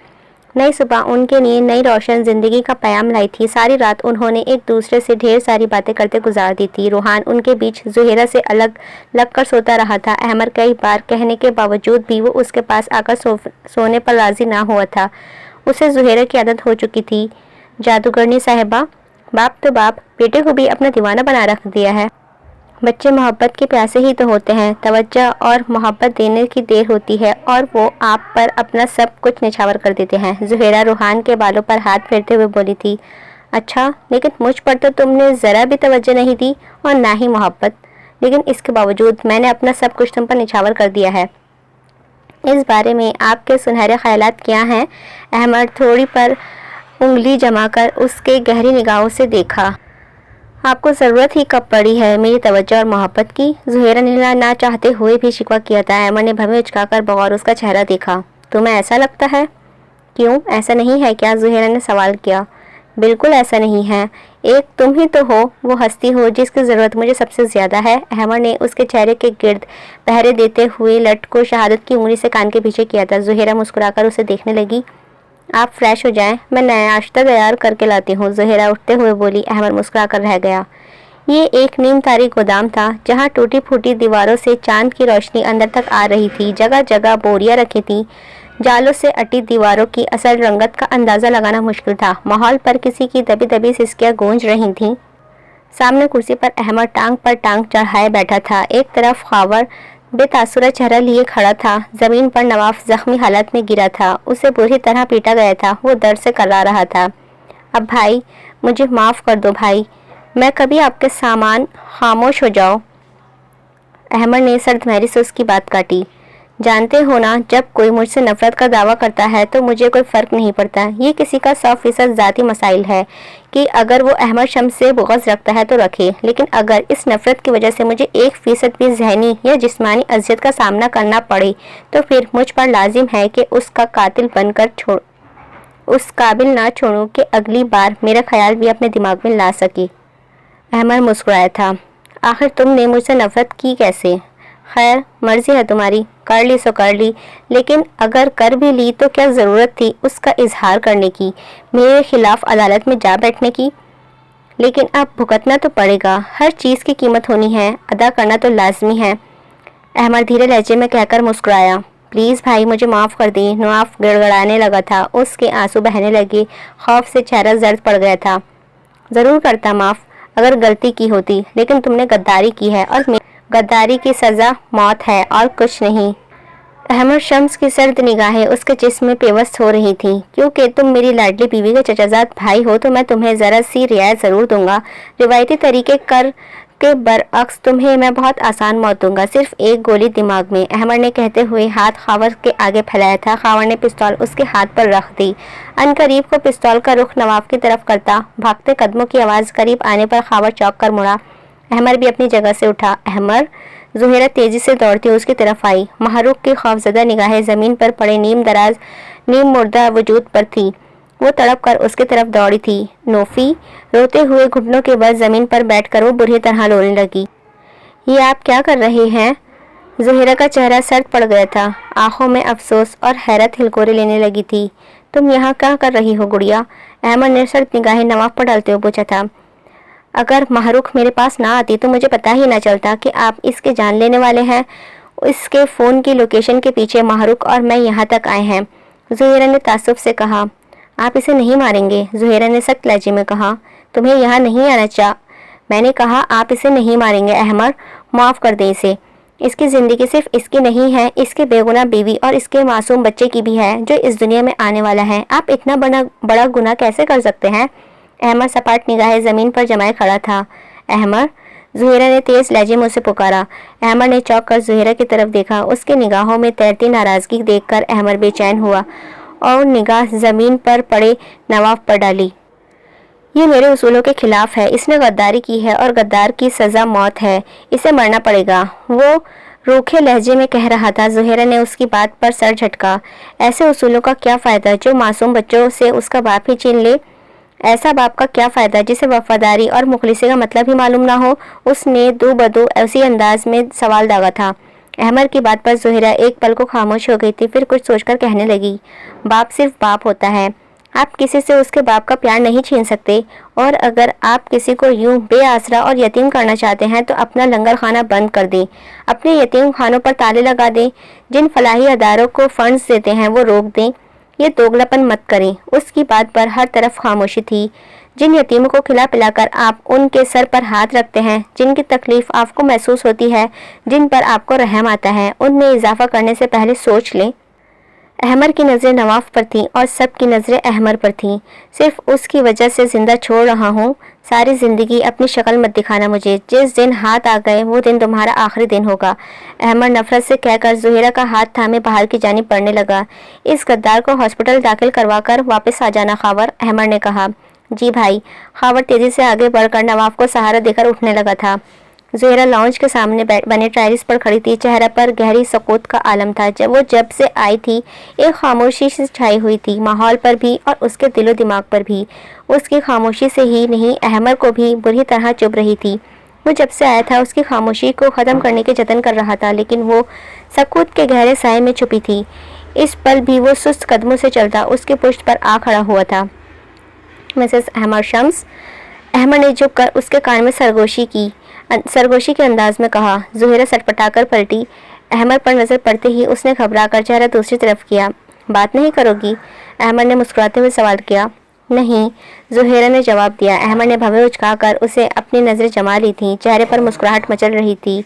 नई सुबह उनके लिए नई रोशन जिंदगी का पैगाम लाई थी। सारी रात उन्होंने एक दूसरे से ढेर सारी बातें करते गुजार दी थी। रूहान उनके बीच ज़ुहैरा से अलग लगकर सोता रहा था। अहमद कई बार कहने के बावजूद भी वो उसके पास आकर सोने पर राजी ना हुआ था। उसे ज़ुहैरा की आदत हो चुकी थी। जादूगरनी साहिबा, बाप तो बाप, बेटे को भी अपना दीवाना बना रख दिया है। बच्चे मोहब्बत के प्यासे ही तो होते हैं। तवज्जो और मोहब्बत देने की देर होती है और वो आप पर अपना सब कुछ निछावर कर देते हैं। ज़ुहैरा रूहान के बालों पर हाथ फेरते हुए बोली थी, अच्छा लेकिन मुझ पर तो तुमने ज़रा भी तवज्जो नहीं दी और ना ही मोहब्बत, लेकिन इसके बावजूद मैंने अपना सब कुछ तुम पर निछावर कर दिया है। इस बारे में आपके सुनहरे ख्यालात क्या हैं? अहमद थोड़ी पर उंगली जमाकर उसके गहरी निगाहों से देखा। आपको ज़रूरत ही कब पड़ी है मेरी तवज्जो और मोहब्बत की? ज़ुहैरा ने ना चाहते हुए भी शिकवा किया था। अहमद ने भवें उचकाकर बगौर उसका चेहरा देखा। तुम्हें ऐसा लगता है? क्यों, ऐसा नहीं है क्या? ज़ुहैरा ने सवाल किया। बिल्कुल ऐसा नहीं है, एक तुम ही तो हो वो हस्ती हो जिसकी ज़रूरत मुझे सबसे ज़्यादा है। अहमद ने उसके चेहरे के गिर्द पहरे देते हुए लट को शहादत की उंगली से कान के पीछे किया था। ज़ुहैरा मुस्कुराकर उसे देखने लगी। आप फ्रेश हो जाएं, मैं नाश्ता तैयार करके लाती हूँ, ज़ुहैरा उठते हुए बोली। अहमद मुस्कुराकर रह गया। ये एक नीम तारीख गोदाम था जहाँ टूटी फूटी दीवारों से चांद की रोशनी अंदर तक आ रही थी। जगह जगह बोरियां रखी थी। जालों से अटी दीवारों की असल रंगत का अंदाज़ा लगाना मुश्किल था। माहौल पर किसी की दबी दबी सिसकियाँ गूंज रही थीं। सामने कुर्सी पर अहमद टांग पर टांग चढ़ाए बैठा था। एक तरफ खावर बेतासुरा चेहरा लिए खड़ा था। जमीन पर नवाफ जख्मी हालत में गिरा था। उसे बुरी तरह पीटा गया था। वो दर्द से कर्रा रहा था। अब भाई मुझे माफ़ कर दो भाई, मैं कभी आपके सामान। खामोश हो जाओ, अहमद ने सर्दमहरी से उसकी बात काटी। जानते हो ना, जब कोई मुझसे नफरत का दावा करता है तो मुझे कोई फ़र्क नहीं पड़ता। ये किसी का 100% ज़ाती मसाइल है कि अगर वो अहमद शम्स से बुग़्ज़ रखता है तो रखे, लेकिन अगर इस नफ़रत की वजह से मुझे 1% भी ज़हनी या जिस्मानी अज़ियत का सामना करना पड़े तो फिर मुझ पर लाजिम है कि उसका कातिल बनकर उस काबिल ना छोड़ूं कि अगली बार मेरा ख्याल भी अपने दिमाग में ला सके। अहमद मुस्कुराया था। आखिर तुमने मुझसे नफ़रत की कैसे? खैर मर्जी है तुम्हारी, कर ली सो कर ली, लेकिन अगर कर भी ली तो क्या ज़रूरत थी उसका इजहार करने की, मेरे खिलाफ अदालत में जा बैठने की? लेकिन अब भुगतना तो पड़ेगा। हर चीज़ की कीमत होनी है, अदा करना तो लाजमी है, अहमद धीरे लहजे में कहकर मुस्कुराया। प्लीज़ भाई मुझे माफ़ कर दी। नवाफ गड़गड़ाने लगा था। उसके आंसू बहने लगे। खौफ से चेहरा जर्द पड़ गया था। ज़रूर करता माफ़ अगर गलती की होती, लेकिन तुमने गद्दारी की है और गद्दारी की सज़ा मौत है और कुछ नहीं। अहमद शम्स की सर्द निगाहें उसके जिस्म में पेवस्त हो रही थीं। क्योंकि तुम मेरी लाडली बीवी के चचाजाद भाई हो तो मैं तुम्हें ज़रा सी रियायत ज़रूर दूंगा। रिवायती तरीके कर के बरअक्स तुम्हें मैं बहुत आसान मौत दूंगा, सिर्फ एक गोली दिमाग में, अहमद ने कहते हुए हाथ खावर के आगे फैलाया था। खावर ने पिस्तौल उसके हाथ पर रख दी। अनकरीब को पिस्तौल का रुख नवाब की तरफ करता भागते कदमों की आवाज़ करीब आने पर खावर चौंक कर मुड़ा। अहमद भी अपनी जगह से उठा। अहमद, ज़ुहैरा तेज़ी से दौड़ती उसकी तरफ आई। महरूक की खौफजदा निगाहें ज़मीन पर पड़े नीम मुर्दा वजूद पर थी। वो तड़प कर उसकी तरफ दौड़ी थी। नोफी, रोते हुए घुटनों के बल ज़मीन पर बैठकर वो बुरी तरह रोने लगी। ये आप क्या कर रहे हैं? ज़ुहैरा का चेहरा सर्द पड़ गया था। आंखों में अफसोस और हैरत हिलकोरे लेने लगी थी। तुम यहाँ क्या कर रही हो गुड़िया? अहमद ने सर्द निगाहें नवाब पर डालते हुए पूछा था। अगर महरूख मेरे पास ना आती तो मुझे पता ही ना चलता कि आप इसके जान लेने वाले हैं। इसके फ़ोन की लोकेशन के पीछे महरूख और मैं यहाँ तक आए हैं। ज़ुहैरा ने तासुब से कहा। आप इसे नहीं मारेंगे? ज़ुहैरा ने सख्त लहजे में कहा। तुम्हें यहाँ नहीं आना चाह। मैंने कहा आप इसे नहीं मारेंगे। अहमद, माफ़ कर दें इसे। इसकी ज़िंदगी सिर्फ इसकी नहीं है, इसके बेगुनाह बीवी और इसके मासूम बच्चे की भी है जो इस दुनिया में आने वाला है। आप इतना बड़ा गुनाह कैसे कर सकते हैं? अहमद सपाट निगाहें ज़मीन पर जमाए खड़ा था। احمر، زہیرہ نے تیز لہجے میں اسے پکارا۔ احمر نے چونک کر زہیرہ کی طرف دیکھا۔ اس کی نگاہوں میں تیرتی ناراضگی دیکھ کر احمر بے چین ہوا اور نگاہ زمین پر پڑے نواب پر ڈالی۔ یہ میرے اصولوں کے خلاف ہے، اس نے غداری کی ہے اور غدار کی سزا موت ہے، اسے مرنا پڑے گا، وہ روکھے لہجے میں کہہ رہا تھا۔ زہیرہ نے اس کی بات پر سر جھٹکا۔ ایسے اصولوں کا کیا فائدہ جو معصوم بچوں سے اس کا باپ ہی چھین لے؟ ایسا باپ کا کیا فائدہ جسے وفاداری اور مخلصی کا مطلب ہی معلوم نہ ہو؟ اس نے دو بدو اسی انداز میں سوال داغا تھا۔ احمر کی بات پر زہیرہ ایک پل کو خاموش ہو گئی تھی، پھر کچھ سوچ کر کہنے لگی، باپ صرف باپ ہوتا ہے، آپ کسی سے اس کے باپ کا پیار نہیں چھین سکتے، اور اگر آپ کسی کو یوں بے آسرا اور یتیم کرنا چاہتے ہیں تو اپنا لنگر خانہ بند کر دیں، اپنے یتیم خانوں پر تالے لگا دیں، جن فلاحی اداروں کو فنڈز دیتے ہیں وہ روک دیں، یہ دوگلاپن مت کریں۔ اس کی بات پر ہر طرف خاموشی تھی۔ جن یتیموں کو کھلا پلا کر آپ ان کے سر پر ہاتھ رکھتے ہیں، جن کی تکلیف آپ کو محسوس ہوتی ہے، جن پر آپ کو رحم آتا ہے، ان میں اضافہ کرنے سے پہلے سوچ لیں۔ احمر کی نظریں نواف پر تھیں اور سب کی نظریں احمر پر تھیں۔ صرف اس کی وجہ سے زندہ چھوڑ رہا ہوں، ساری زندگی اپنی شکل مت دکھانا مجھے، جس دن ہاتھ آ گئے وہ دن تمہارا آخری دن ہوگا۔ احمر نفرت سے کہہ کر زہیرہ کا ہاتھ تھامے باہر کی جانب بڑھنے لگا۔ اس غدار کو ہاسپٹل داخل کروا کر واپس آ جانا خاور، احمر نے کہا۔ جی بھائی۔ خاور تیزی سے آگے بڑھ کر نواف کو سہارا دے کر اٹھنے لگا تھا۔ زہیرہ لاؤنج کے سامنے بنے ٹائرس پر کھڑی تھی، چہرہ پر گہری سکوت کا عالم تھا۔ جب سے آئی تھی ایک خاموشی سے چھائی ہوئی تھی، ماحول پر بھی اور اس کے دل و دماغ پر بھی۔ اس کی خاموشی سے ہی نہیں، احمر کو بھی بری طرح چبھ رہی تھی۔ وہ جب سے آیا تھا اس کی خاموشی کو ختم کرنے کے جتن کر رہا تھا، لیکن وہ سکوت کے گہرے سائے میں چھپی تھی۔ اس پل بھی وہ سست قدموں سے چلتا اس کی پشت پر آ کھڑا ہوا تھا۔ مسز احمر شمس، احمر نے جھک کر اس کے کان میں سرگوشی کے انداز میں کہا۔ زہیرہ سٹپٹا کر پلٹی۔ احمر پر نظر پڑتے ہی اس نے گھبرا کر چہرہ دوسری طرف کیا۔ بات نہیں کرو گی؟ احمر نے مسکراتے ہوئے سوال کیا۔ نہیں، زہیرہ نے جواب دیا۔ احمر نے بھویں اچکا کر اسے اپنی نظریں جما لی تھیں، چہرے پر مسکراہٹ مچل رہی تھی۔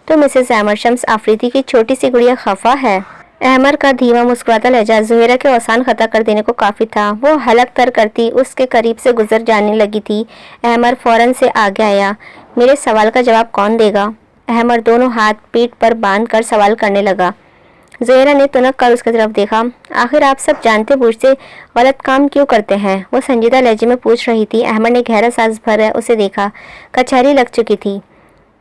تو مسز احمر شمس آفریدی کی چھوٹی سی گڑیا خفا ہے؟ احمر کا دھیما مسکراتا لہجہ زہیرہ کے اوسان خطا کر دینے کو کافی تھا۔ وہ حلق تر کرتی اس کے قریب سے گزر جانے لگی تھی۔ احمر فوراً سے آگے آیا۔ میرے سوال کا جواب کون دے گا؟ احمر دونوں ہاتھ پیٹھ پر باندھ کر سوال کرنے لگا۔ زہیرہ نے تنک کر اس کی طرف دیکھا۔ آخر آپ سب جانتے بوجھتے غلط کام کیوں کرتے ہیں؟ وہ سنجیدہ لہجے میں پوچھ رہی تھی۔ احمر نے گہرا سانس بھر اسے دیکھا۔ کچہری لگ چکی تھی۔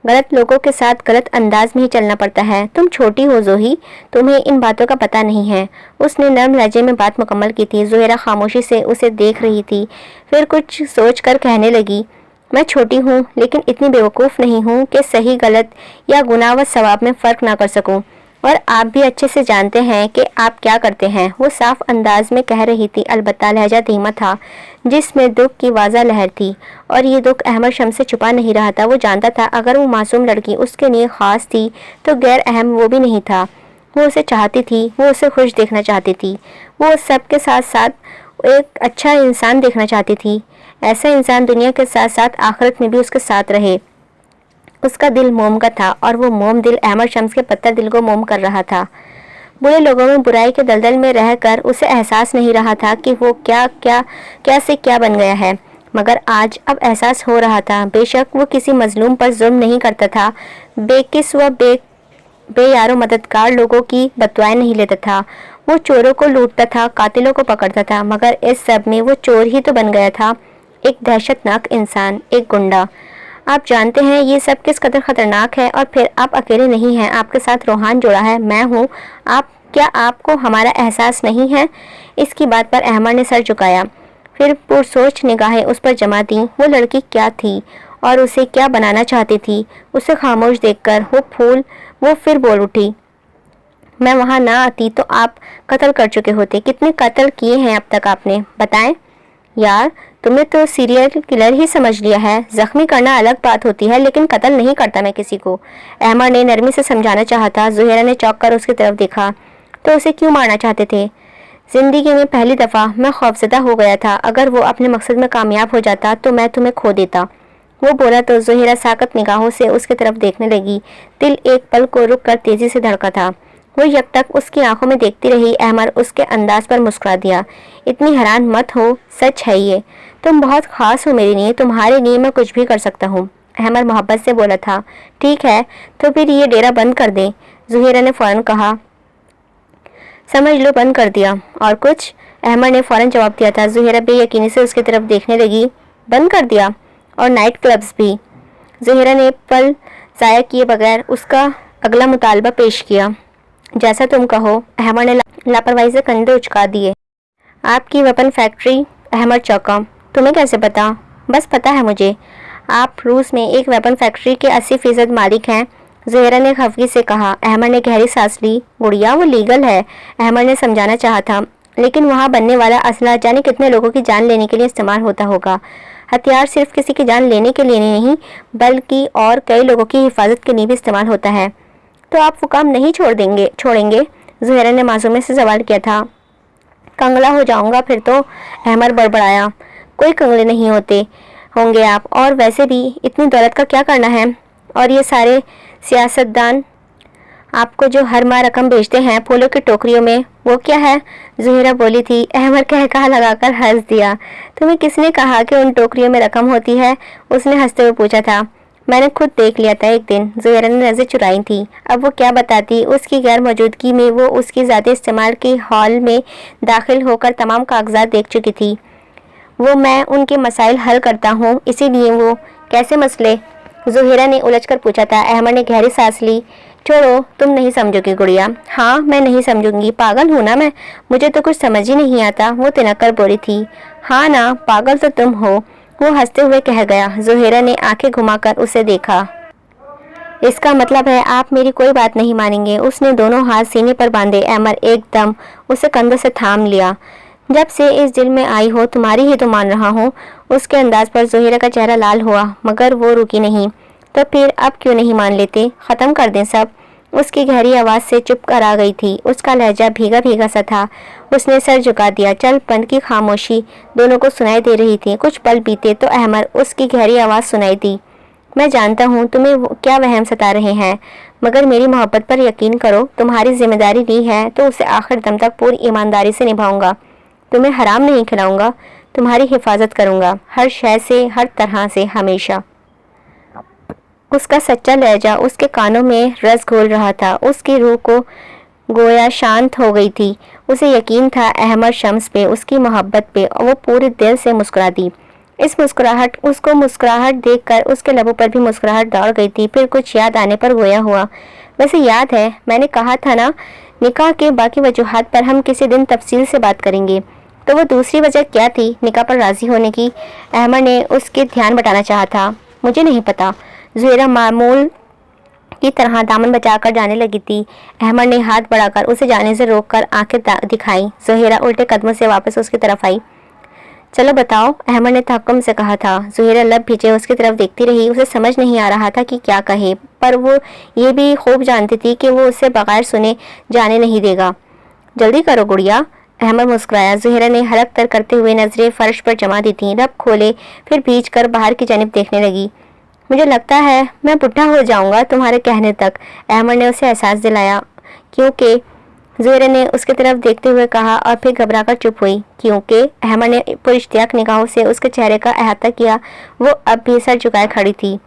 غلط لوگوں کے ساتھ غلط انداز میں ہی چلنا پڑتا ہے۔ تم چھوٹی ہو زوہی، تمہیں ان باتوں کا پتہ نہیں ہے۔ اس نے نرم لہجے میں بات مکمل کی تھی۔ زہیرہ خاموشی سے اسے دیکھ رہی تھی، پھر کچھ سوچ کر کہنے لگی، میں چھوٹی ہوں لیکن اتنی بیوقوف نہیں ہوں کہ صحیح غلط یا گناہ و ثواب میں فرق نہ کر سکوں، اور آپ بھی اچھے سے جانتے ہیں کہ آپ کیا کرتے ہیں۔ وہ صاف انداز میں کہہ رہی تھی، البتہ لہجہ دھیما تھا جس میں دکھ کی واضح لہر تھی، اور یہ دکھ احمر شمس سے چھپا نہیں رہا تھا۔ وہ جانتا تھا اگر وہ معصوم لڑکی اس کے لیے خاص تھی تو غیر اہم وہ بھی نہیں تھا۔ وہ اسے چاہتی تھی، وہ اسے خوش دیکھنا چاہتی تھی، وہ سب کے ساتھ ساتھ ایک اچھا انسان دیکھنا چاہتی تھی، ایسا انسان دنیا کے ساتھ ساتھ آخرت میں بھی اس کے ساتھ رہے۔ اس کا دل موم کا تھا اور وہ موم دل احمر شمس کے پتھر دل کو موم کر رہا تھا۔ برے لوگوں میں برائی کے دلدل میں رہ کر اسے احساس نہیں رہا تھا کہ وہ کیا سے کیا بن گیا ہے، مگر آج اب احساس ہو رہا تھا۔ بے شک وہ کسی مظلوم پر ظلم نہیں کرتا تھا، بے کس و بے یار و مددگار لوگوں کی بددعائیں نہیں لیتا تھا، وہ چوروں کو لوٹتا تھا، قاتلوں کو پکڑتا تھا، مگر اس سب میں وہ چور ہی تو بن گیا تھا، ایک دہشت ناک انسان، ایک گنڈا۔ آپ جانتے ہیں یہ سب کس قدر خطرناک ہے، اور پھر آپ اکیلے نہیں ہیں، آپ کے ساتھ روحان جوڑا ہے، میں ہوں۔ کیا آپ کو ہمارا احساس نہیں ہے؟ اس کی بات پر احمر نے سر جھکایا، پھر پرسوچ نگاہیں اس پر جمع دیں۔ وہ لڑکی کیا تھی اور اسے کیا بنانا چاہتی تھی؟ اسے خاموش دیکھ کر وہ پھر بول اٹھی، میں وہاں نہ آتی تو آپ قتل کر چکے ہوتے۔ کتنے قتل کیے ہیں اب تک آپ نے؟ بتائیں یار، تم نے تو سیریل کلر ہی سمجھ لیا ہے۔ زخمی کرنا الگ بات ہوتی ہے، لیکن قتل نہیں کرتا میں کسی کو۔ احمر نے نرمی سے سمجھانا چاہا تھا۔ زہیرہ نے چونک کر اس کی طرف دیکھا۔ تو اسے کیوں مارنا چاہتے تھے؟ زندگی میں پہلی دفعہ میں خوفزدہ ہو گیا تھا، اگر وہ اپنے مقصد میں کامیاب ہو جاتا تو میں تمہیں کھو دیتا۔ وہ بولا تو زہیرہ ساکت نگاہوں سے اس کی طرف دیکھنے لگی۔ دل ایک پل کو رک کر تیزی سے دھڑکا تھا۔ وہ یک ٹک اس کی آنکھوں میں دیکھتی رہی۔ احمر اس کے انداز پر مسکرا دیا، اتنی حیران مت ہو، سچ ہے یہ، تم بہت خاص ہو میرے لیے، تمہارے لیے میں کچھ بھی کر سکتا ہوں۔ अहमर मोहब्बत से बोला था। ठीक है, तो फिर ये डेरा बंद कर दें, ज़ुहैरा ने फ़ौरन कहा। समझ लो बंद कर दिया। और कुछ? अहमर ने फ़ौरन जवाब दिया था। ज़ुहैरा बेयकीनी से उसकी तरफ देखने लगी। बंद कर दिया? और नाइट क्लब्स भी? ज़ुहैरा ने पल ज़ाया किए बगैर उसका अगला मुतालबा पेश किया। जैसा तुम कहो। अहमर ने लापरवाही से कंधे उचका दिए। आपकी वेपन फैक्ट्री? अहमर चौंका। तुम्हें कैसे पता? बस पता है मुझे। आप रूस में एक वेपन फैक्ट्री के 80% मालिक हैं, ज़ुहैरा ने खफगी से कहा। अहमर ने गहरी सांस ली। गुड़िया, वो लीगल है, अहमर ने समझाना चाहा था, लेकिन वहाँ बनने वाला असला जाने कितने लोगों की जान लेने के लिए इस्तेमाल होता होगा। हथियार सिर्फ किसी की जान लेने के लिए नहीं, बल्कि और कई लोगों की हिफाजत के लिए भी इस्तेमाल होता है। तो आप वो काम नहीं छोड़ेंगे? ज़ुहैरा ने मासूमी से सवाल किया था। कंगला हो जाऊंगा फिर तो, अहमर बड़बड़ाया। कोई कंगले नहीं होंगे आप, और वैसे भी इतनी दौलत का क्या करना है? और ये सारे सियासतदान आपको जो हर माह रकम बेचते हैं फूलों की टोकरियों में, वो क्या है? ज़ुहैरा बोली थी। अहमर कहकहा लगाकर हंस दिया। तुम्हें किसने कहा कि उन टोकरियों में रकम होती है? उसने हंसते हुए पूछा था। मैंने खुद देख लिया था एक दिन, ज़ुहैरा ने नज़र चुराई थी। अब वो क्या बताती? उसकी गैर मौजूदगी में वो उसकी ज़ाती इस्तेमाल के हॉल में दाखिल होकर तमाम कागजात देख चुकी थी। वो मैं उनके मसाइल हल करता हूँ, इसीलिए वो कैसे मसले? ज़ुहैरा ने उलझकर पूछा था। अहमर ने गहरी सांस ली। छोड़ो, तुम नहीं समझोगी गुड़िया। हाँ, मैं नहीं समझूंगी, पागल हूँ ना मैं, मुझे तो कुछ समझ ही नहीं आता, वो तिनक कर बोली थी। हाँ ना, पागल तो तुम हो, वो हंसते हुए कह गया। ज़ुहैरा ने आंखें घुमाकर उसे देखा। इसका मतलब है आप मेरी कोई बात नहीं मानेंगे? उसने दोनों हाथ सीने पर बांधे। अहमर एकदम उसे कंधों से थाम लिया। जब से इस दिल में आई हो तुम्हारी ही तो मान रहा हूँ। उसके अंदाज पर ज़ुहैरा का चेहरा लाल हुआ, मगर वो रुकी नहीं। तो फिर अब क्यों नहीं मान लेते? ख़त्म कर दें सब? उसकी गहरी आवाज़ से चुप कर आ गई थी। उसका लहजा भीगा भीगा सा था। उसने सर झुका दिया। चल बंद की खामोशी दोनों को सुनाई दे रही थी। कुछ पल बीते तो अहमर उसकी गहरी आवाज़ सुनाई दी। मैं जानता हूँ तुम्हें क्या वहम सता रहे हैं, मगर मेरी मोहब्बत पर यकीन करो, तुम्हारी जिम्मेदारी ली है तो उसे आखिर दम तक पूरी ईमानदारी से निभाऊंगा। तुम्हें हराम नहीं खिलाऊंगा, तुम्हारी हिफाजत करूंगा, हर शय से, हर तरह से, हमेशा। उसका सच्चा लहजा उसके कानों में रस घोल रहा था। उसकी रूह को गोया शांत हो गई थी। उसे यकीन था अहमर शम्स पे, उसकी मोहब्बत पे, और वो पूरे दिल से मुस्कुरा दी। उसको मुस्कुराहट देखकर उसके लबों पर भी मुस्कुराहट दौड़ गई थी। फिर कुछ याद आने पर गोया हुआ। वैसे याद है, मैंने कहा था ना, निकाह के बाकी वजूहात पर हम किसी दिन तफसील से बात करेंगे। तो वो दूसरी वजह क्या थी निकाह पर राजी होने की? अहमर ने उसके ध्यान बटाना चाहा था। मुझे नहीं पता। ज़ुहैरा मामूल की तरह दामन बचाकर जाने लगी थी। अहमर ने हाथ बढ़ाकर उसे जाने से रोककर आंखें दिखाई। ज़ुहैरा उल्टे कदमों से वापस उसकी तरफ आई। चलो बताओ, अहमर ने तहक्कुम से कहा था। ज़ुहैरा लब भींचे उसकी तरफ देखती रही। उसे समझ नहीं आ रहा था कि क्या कहे, पर वो ये भी खूब जानती थी कि वो उसे बगैर सुने जाने नहीं देगा। जल्दी करो गुड़िया, अहमर मुस्कुराया। ज़ुहैरा ने हलक तर करते हुए नजरें फर्श पर जमा दी थीं। लब खोले, फिर भींच कर बाहर की जानिब देखने लगी। मुझे लगता है मैं बुढ़ा हो जाऊंगा तुम्हारे कहने तक, अहमर ने उसे एहसास दिलाया। क्योंकि? ज़ुहैरा ने उसकी तरफ देखते हुए कहा, और फिर घबराकर चुप हुई। क्योंकि? अहमर ने पुरइश्तियाक निगाहों से उसके चेहरे का अहाता किया। वो अब भी सर झुकाए खड़ी थी।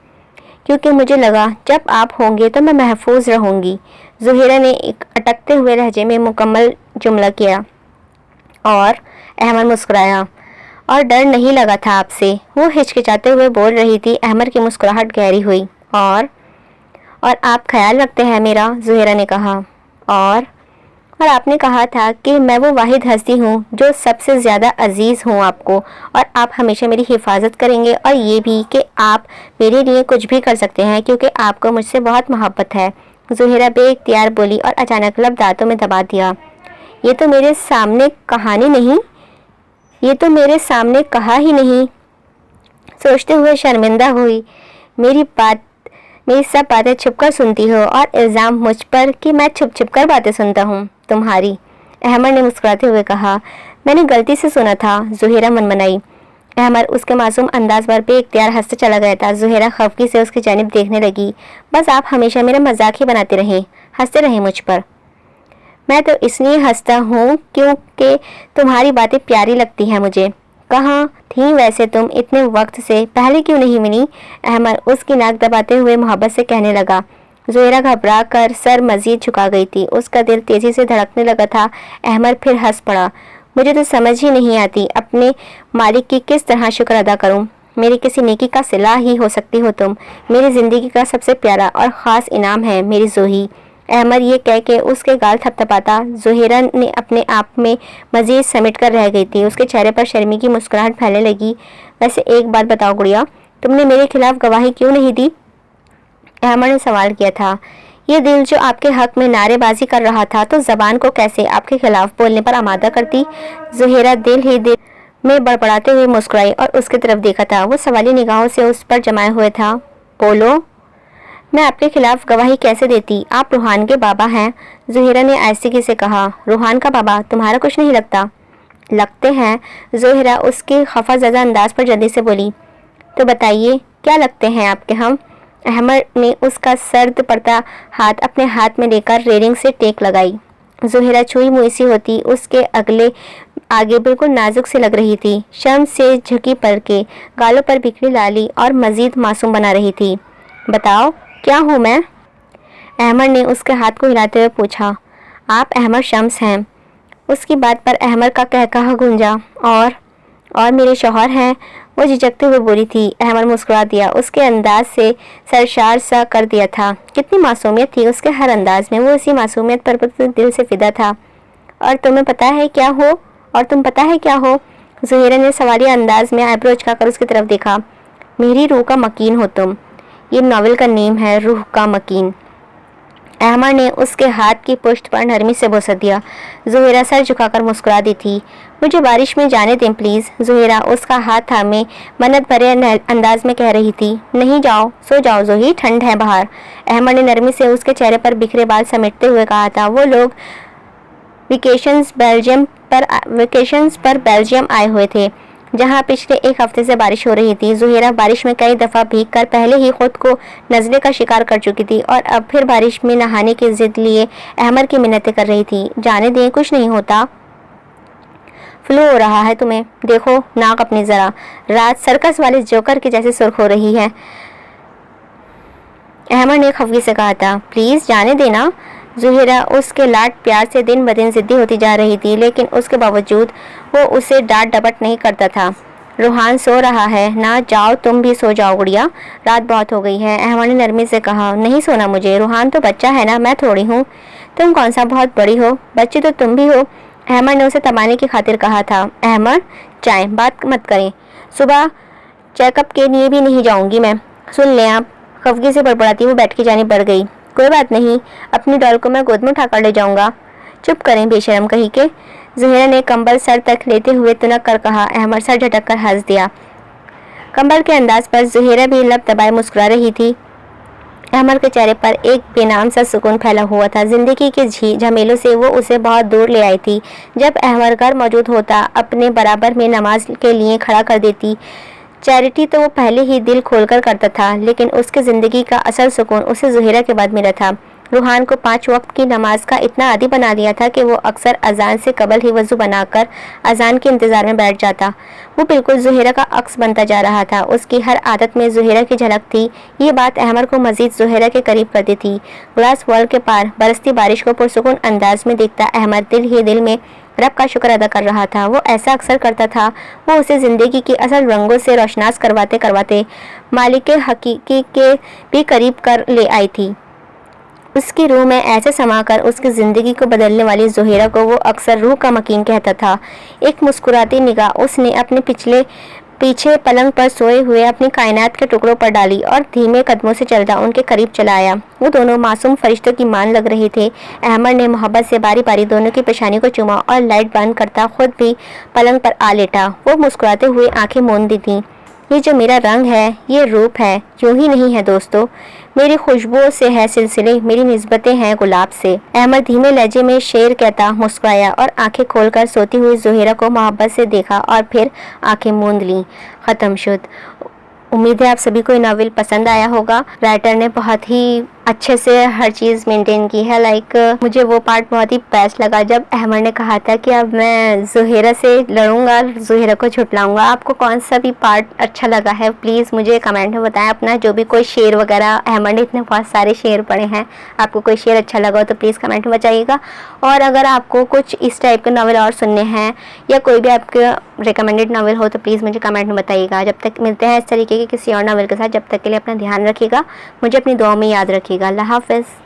क्योंकि मुझे लगा जब आप होंगे तो मैं महफूज रहूंगी। ज़ुहैरा ने एक अटकते हुए लहजे में मुकम्मल जुमला किया। और? अहमर मुस्कुराया। और डर नहीं लगा था आपसे? वो हिचकिचाते हुए बोल रही थी। अहमर की मुस्कुराहट गहरी हुई। और आप ख्याल रखते हैं मेरा, ज़ुहैरा ने कहा। और आपने कहा था कि मैं वो वाहिद हस्ती हूँ जो सबसे ज़्यादा अजीज़ हूँ आपको, और आप हमेशा मेरी हिफाजत करेंगे, और ये भी कि आप मेरे लिए कुछ भी कर सकते हैं क्योंकि आपको मुझसे बहुत मोहब्बत है। ज़ुहैरा बेइख्तियार बोली और अचानक लब दांतों में दबा दिया। ये तो मेरे सामने कहा ही नहीं, सोचते हुए शर्मिंदा हुई। मेरी सब बातें छुपकर सुनती हो, और इल्ज़ाम मुझ पर कि मैं छुप कर बातें सुनता हूँ तुम्हारी, अहमर ने मुस्कुराते हुए कहा। मैंने गलती से सुना था, ज़ुहैरा मनमनाई। अहमर उसके मासूम अंदाज पर बेइख्तियार हंसते चला गया था। ज़ुहैरा खफगी से उसकी जानिब देखने लगी। बस आप हमेशा मेरा मजाक ही बनाते रहें, हंसते रहें मुझ पर। मैं तो इसलिए हंसता हूँ क्योंकि तुम्हारी बातें प्यारी लगती हैं मुझे। कहाँ थी वैसे तुम इतने वक्त से, पहले क्यों नहीं मिली? अहमद उसकी नाक दबाते हुए मोहब्बत से कहने लगा। ज़ुहैरा घबरा कर सर मजीद झुका गई थी। उसका दिल तेजी से धड़कने लगा था। अहमद फिर हंस पड़ा। मुझे तो समझ ही नहीं आती अपने मालिक की किस तरह शुक्र अदा करूं। मेरी किसी नेकी का सिला ही हो सकती हो तुम। मेरी ज़िंदगी का सबसे प्यारा और ख़ास इनाम है मेरी ज़ोही। अहमद ये कह के उसके गाल थपथपाता। ज़ुहैरा ने अपने आप में मज़ीद समेट कर रह गई थी। उसके चेहरे पर शर्मी की मुस्कुराहट फैलने लगी। वैसे एक बात बताओ गुड़िया, तुमने मेरे खिलाफ गवाही क्यों नहीं दी? अहमद ने सवाल किया था। ये दिल जो आपके हक में नारेबाजी कर रहा था तो ज़बान को कैसे आपके खिलाफ बोलने पर आमादा करती? ज़ुहैरा दिल ही दिल में बड़बड़ाते हुए मुस्कुराई और उसकी तरफ देखा था। वो सवाली निगाहों से उस पर जमाए हुए था। बोलो। मैं आपके खिलाफ गवाही कैसे देती? आप रूहान के बाबा हैं। ज़ुहैरा ने आहिस्तगी से कहा। रूहान का बाबा तुम्हारा कुछ नहीं लगता? लगते हैं। ज़ुहैरा उसके खफाज़दा अंदाज पर जल्दी से बोली। तो बताइए क्या लगते हैं आपके हम? अहमद ने उसका सर्द पड़ता हाथ अपने हाथ में लेकर रेलिंग से टेक लगाई। ज़ुहैरा छुई मुई सी होती उसके आगे बिल्कुल नाजुक से लग रही थी। शर्म से झुकी पड़ के गालों पर बिखरी लाली और मजीद मासूम बना रही थी। बताओ क्या हूँ मैं? अहमद ने उसके हाथ को हिलाते हुए पूछा। आप अहमद शम्स हैं। उसकी बात पर अहमद का कहकहा गूंजा। और मेरे शौहर हैं, वो झिझकते हुए बोली थी। अहमद मुस्कुरा दिया। उसके अंदाज से सरशार सा कर दिया था। कितनी मासूमियत थी उसके हर अंदाज में। वो इसी मासूमियत पर दिल से फिदा था। और तुम्हें पता है क्या हो? और तुम पता है क्या हो? ज़ुहैरा ने सवालिया अंदाज में आईब्रो उचकाकर उसकी तरफ देखा। मेरी रूह का मकीन हो तुम। ये नॉवेल का नेम है, रूह का मकीन। अहमद ने उसके हाथ की पुष्ट पर नरमी से बोसा दिया। ज़ुहैरा सर झुकाकर मुस्कुरा दी थी। मुझे बारिश में जाने दें प्लीज़। ज़ुहैरा उसका हाथ थामे मन्नत भरे अंदाज में कह रही थी। नहीं जाओ, सो जाओ ज़ोही, ठंड है बाहर। अहमद ने नरमी से उसके चेहरे पर बिखरे बाल समेटते हुए कहा था। वो लोग वेकेशंस पर बेल्जियम आए हुए थे, जहां पिछले एक हफ्ते से बारिश हो रही थी। ज़ुहैरा बारिश में कई दफ़ा भीग कर पहले ही खुद को नज़ले का शिकार कर चुकी थी और अब फिर बारिश में नहाने की जिद लिए अहमद की मिन्नतें कर रही थी। जाने दें, कुछ नहीं होता। फ्लू हो रहा है तुम्हें, देखो नाक अपनी ज़रा। रात सर्कस वाले जोकर के जैसे सुर्ख हो रही है। अहमद ने खफगी से कहा था। प्लीज़ जाने देना। ज़ुहैरा उसके लाड प्यार से दिन ब दिन ज़िद्दी होती जा रही थी, लेकिन उसके बावजूद वो उसे डांट डपट नहीं करता था। रूहान सो रहा है ना, जाओ तुम भी सो जाओ गुड़िया, रात बहुत हो गई है। अहमद ने नरमी से कहा। नहीं सोना मुझे, रूहान तो बच्चा है ना, मैं थोड़ी हूँ। तुम कौन सा बहुत बड़ी हो, बच्ची तो तुम भी हो। अहमद ने उसे तबाने की खातिर कहा था। अहमद चाय बात मत करें, सुबह चेकअप के लिए भी नहीं जाऊँगी मैं। सुन लें आप। खफगी से बड़बड़ाती वो बैठ की जाने बढ़ गई। कोई बात नहीं, अपनी डॉल को मैं गोद में उठाकर ले जाऊंगा। चुप करें बेशरम कहीं के। ज़ुहैरा ने कंबल सर तक लेते हुए तुनक कर कहा। अहमद सर झटक कर हंस दिया। कंबल के अंदाज पर ज़ुहैरा भी लब दबाए मुस्कुरा रही थी। अहमद के चेहरे पर एक बेनाम सा सुकून फैला हुआ था। जिंदगी के झमेलों से वो उसे बहुत दूर ले आई थी। जब अहमद घर मौजूद होता, अपने बराबर में नमाज के लिए खड़ा कर देती। चैरिटी तो वो पहले ही दिल खोलकर करता था, लेकिन उसकी ज़िंदगी का असल सुकून उसे ज़ुहैरा के बाद मिला था। रूहान को 5 वक्त की नमाज का इतना आदी बना दिया था कि वो अक्सर अजान से कबल ही वज़ू बनाकर अजान के इंतज़ार में बैठ जाता। वो बिल्कुल ज़ुहैरा का अक्स बनता जा रहा था। उसकी हर आदत में ज़ुहैरा की झलक थी। ये बात अहमद को मज़ीद ज़ुहैरा के करीब करती थी। ग्लास वर्ल्ड के पार बरसती बारिश को पुरसुकून अंदाज में देखता अहमद दिल ही दिल में रब का शुक्र अदा कर रहा था। वो ऐसा अक्सर करता था। वो उसे ज़िंदगी की असल रंगों से रोशनास करवाते करवाते मालिक हकीकी के भी करीब कर ले आई थी। उसकी रूह में ऐसे समाकर उसकी ज़िंदगी को बदलने वाली ज़ुहैरा को वो अक्सर रूह का मकीन कहता था। एक मुस्कुराती निगाह उसने अपने पीछे पलंग पर सोए हुए अपनी कायनात के टुकड़ों पर डाली और धीमे कदमों से चलता उनके करीब चला आया। वो दोनों मासूम फरिश्तों की मान लग रहे थे। अहमद ने मोहब्बत से बारी बारी दोनों की पेशानी को चूमा और लाइट बंद करता खुद भी पलंग पर आ लेटा। वो मुस्कुराते हुए आंखें मूंदी थी। ये जो मेरा रंग है, ये रूप है, यूं ही नहीं है दोस्तों। मेरी खुशबुओं से है सिलसिले, मेरी निस्बतें हैं गुलाब से। अहमद धीमे लहजे में शेर कहता मुस्कुराया और आंखें खोलकर सोती हुई ज़ुहैरा को मोहब्बत से देखा और फिर आंखें मूंद लीं। ख़त्म शुद। उम्मीद है आप सभी को ये नावल पसंद आया होगा। राइटर ने बहुत ही अच्छे से हर चीज़ मेंटेन की है। लाइक मुझे वो पार्ट बहुत ही बेस्ट लगा जब अहमद ने कहा था कि अब मैं ज़ुहैरा से लड़ूंगा, ज़ुहैरा को झुटलाऊंगा। आपको कौन सा भी पार्ट अच्छा लगा है प्लीज़ मुझे कमेंट में बताएं। अपना जो भी कोई शेर वगैरह, अहमद ने इतने बहुत सारे शेर पढ़े हैं, आपको कोई शेर अच्छा लगा हो तो प्लीज़ कमेंट में बताइएगा। और अगर आपको कुछ इस टाइप के नावल और सुनने हैं या कोई भी आपके रिकमेंडेड नावल हो तो प्लीज़ मुझे कमेंट में बताइएगा। जब तक मिलते हैं इस तरीके के किसी और नावल के साथ, जब तक के लिए अपना ध्यान रखिएगा, मुझे अपनी दुआ में याद रखिएगा। अल्लाह हाफ़िज़।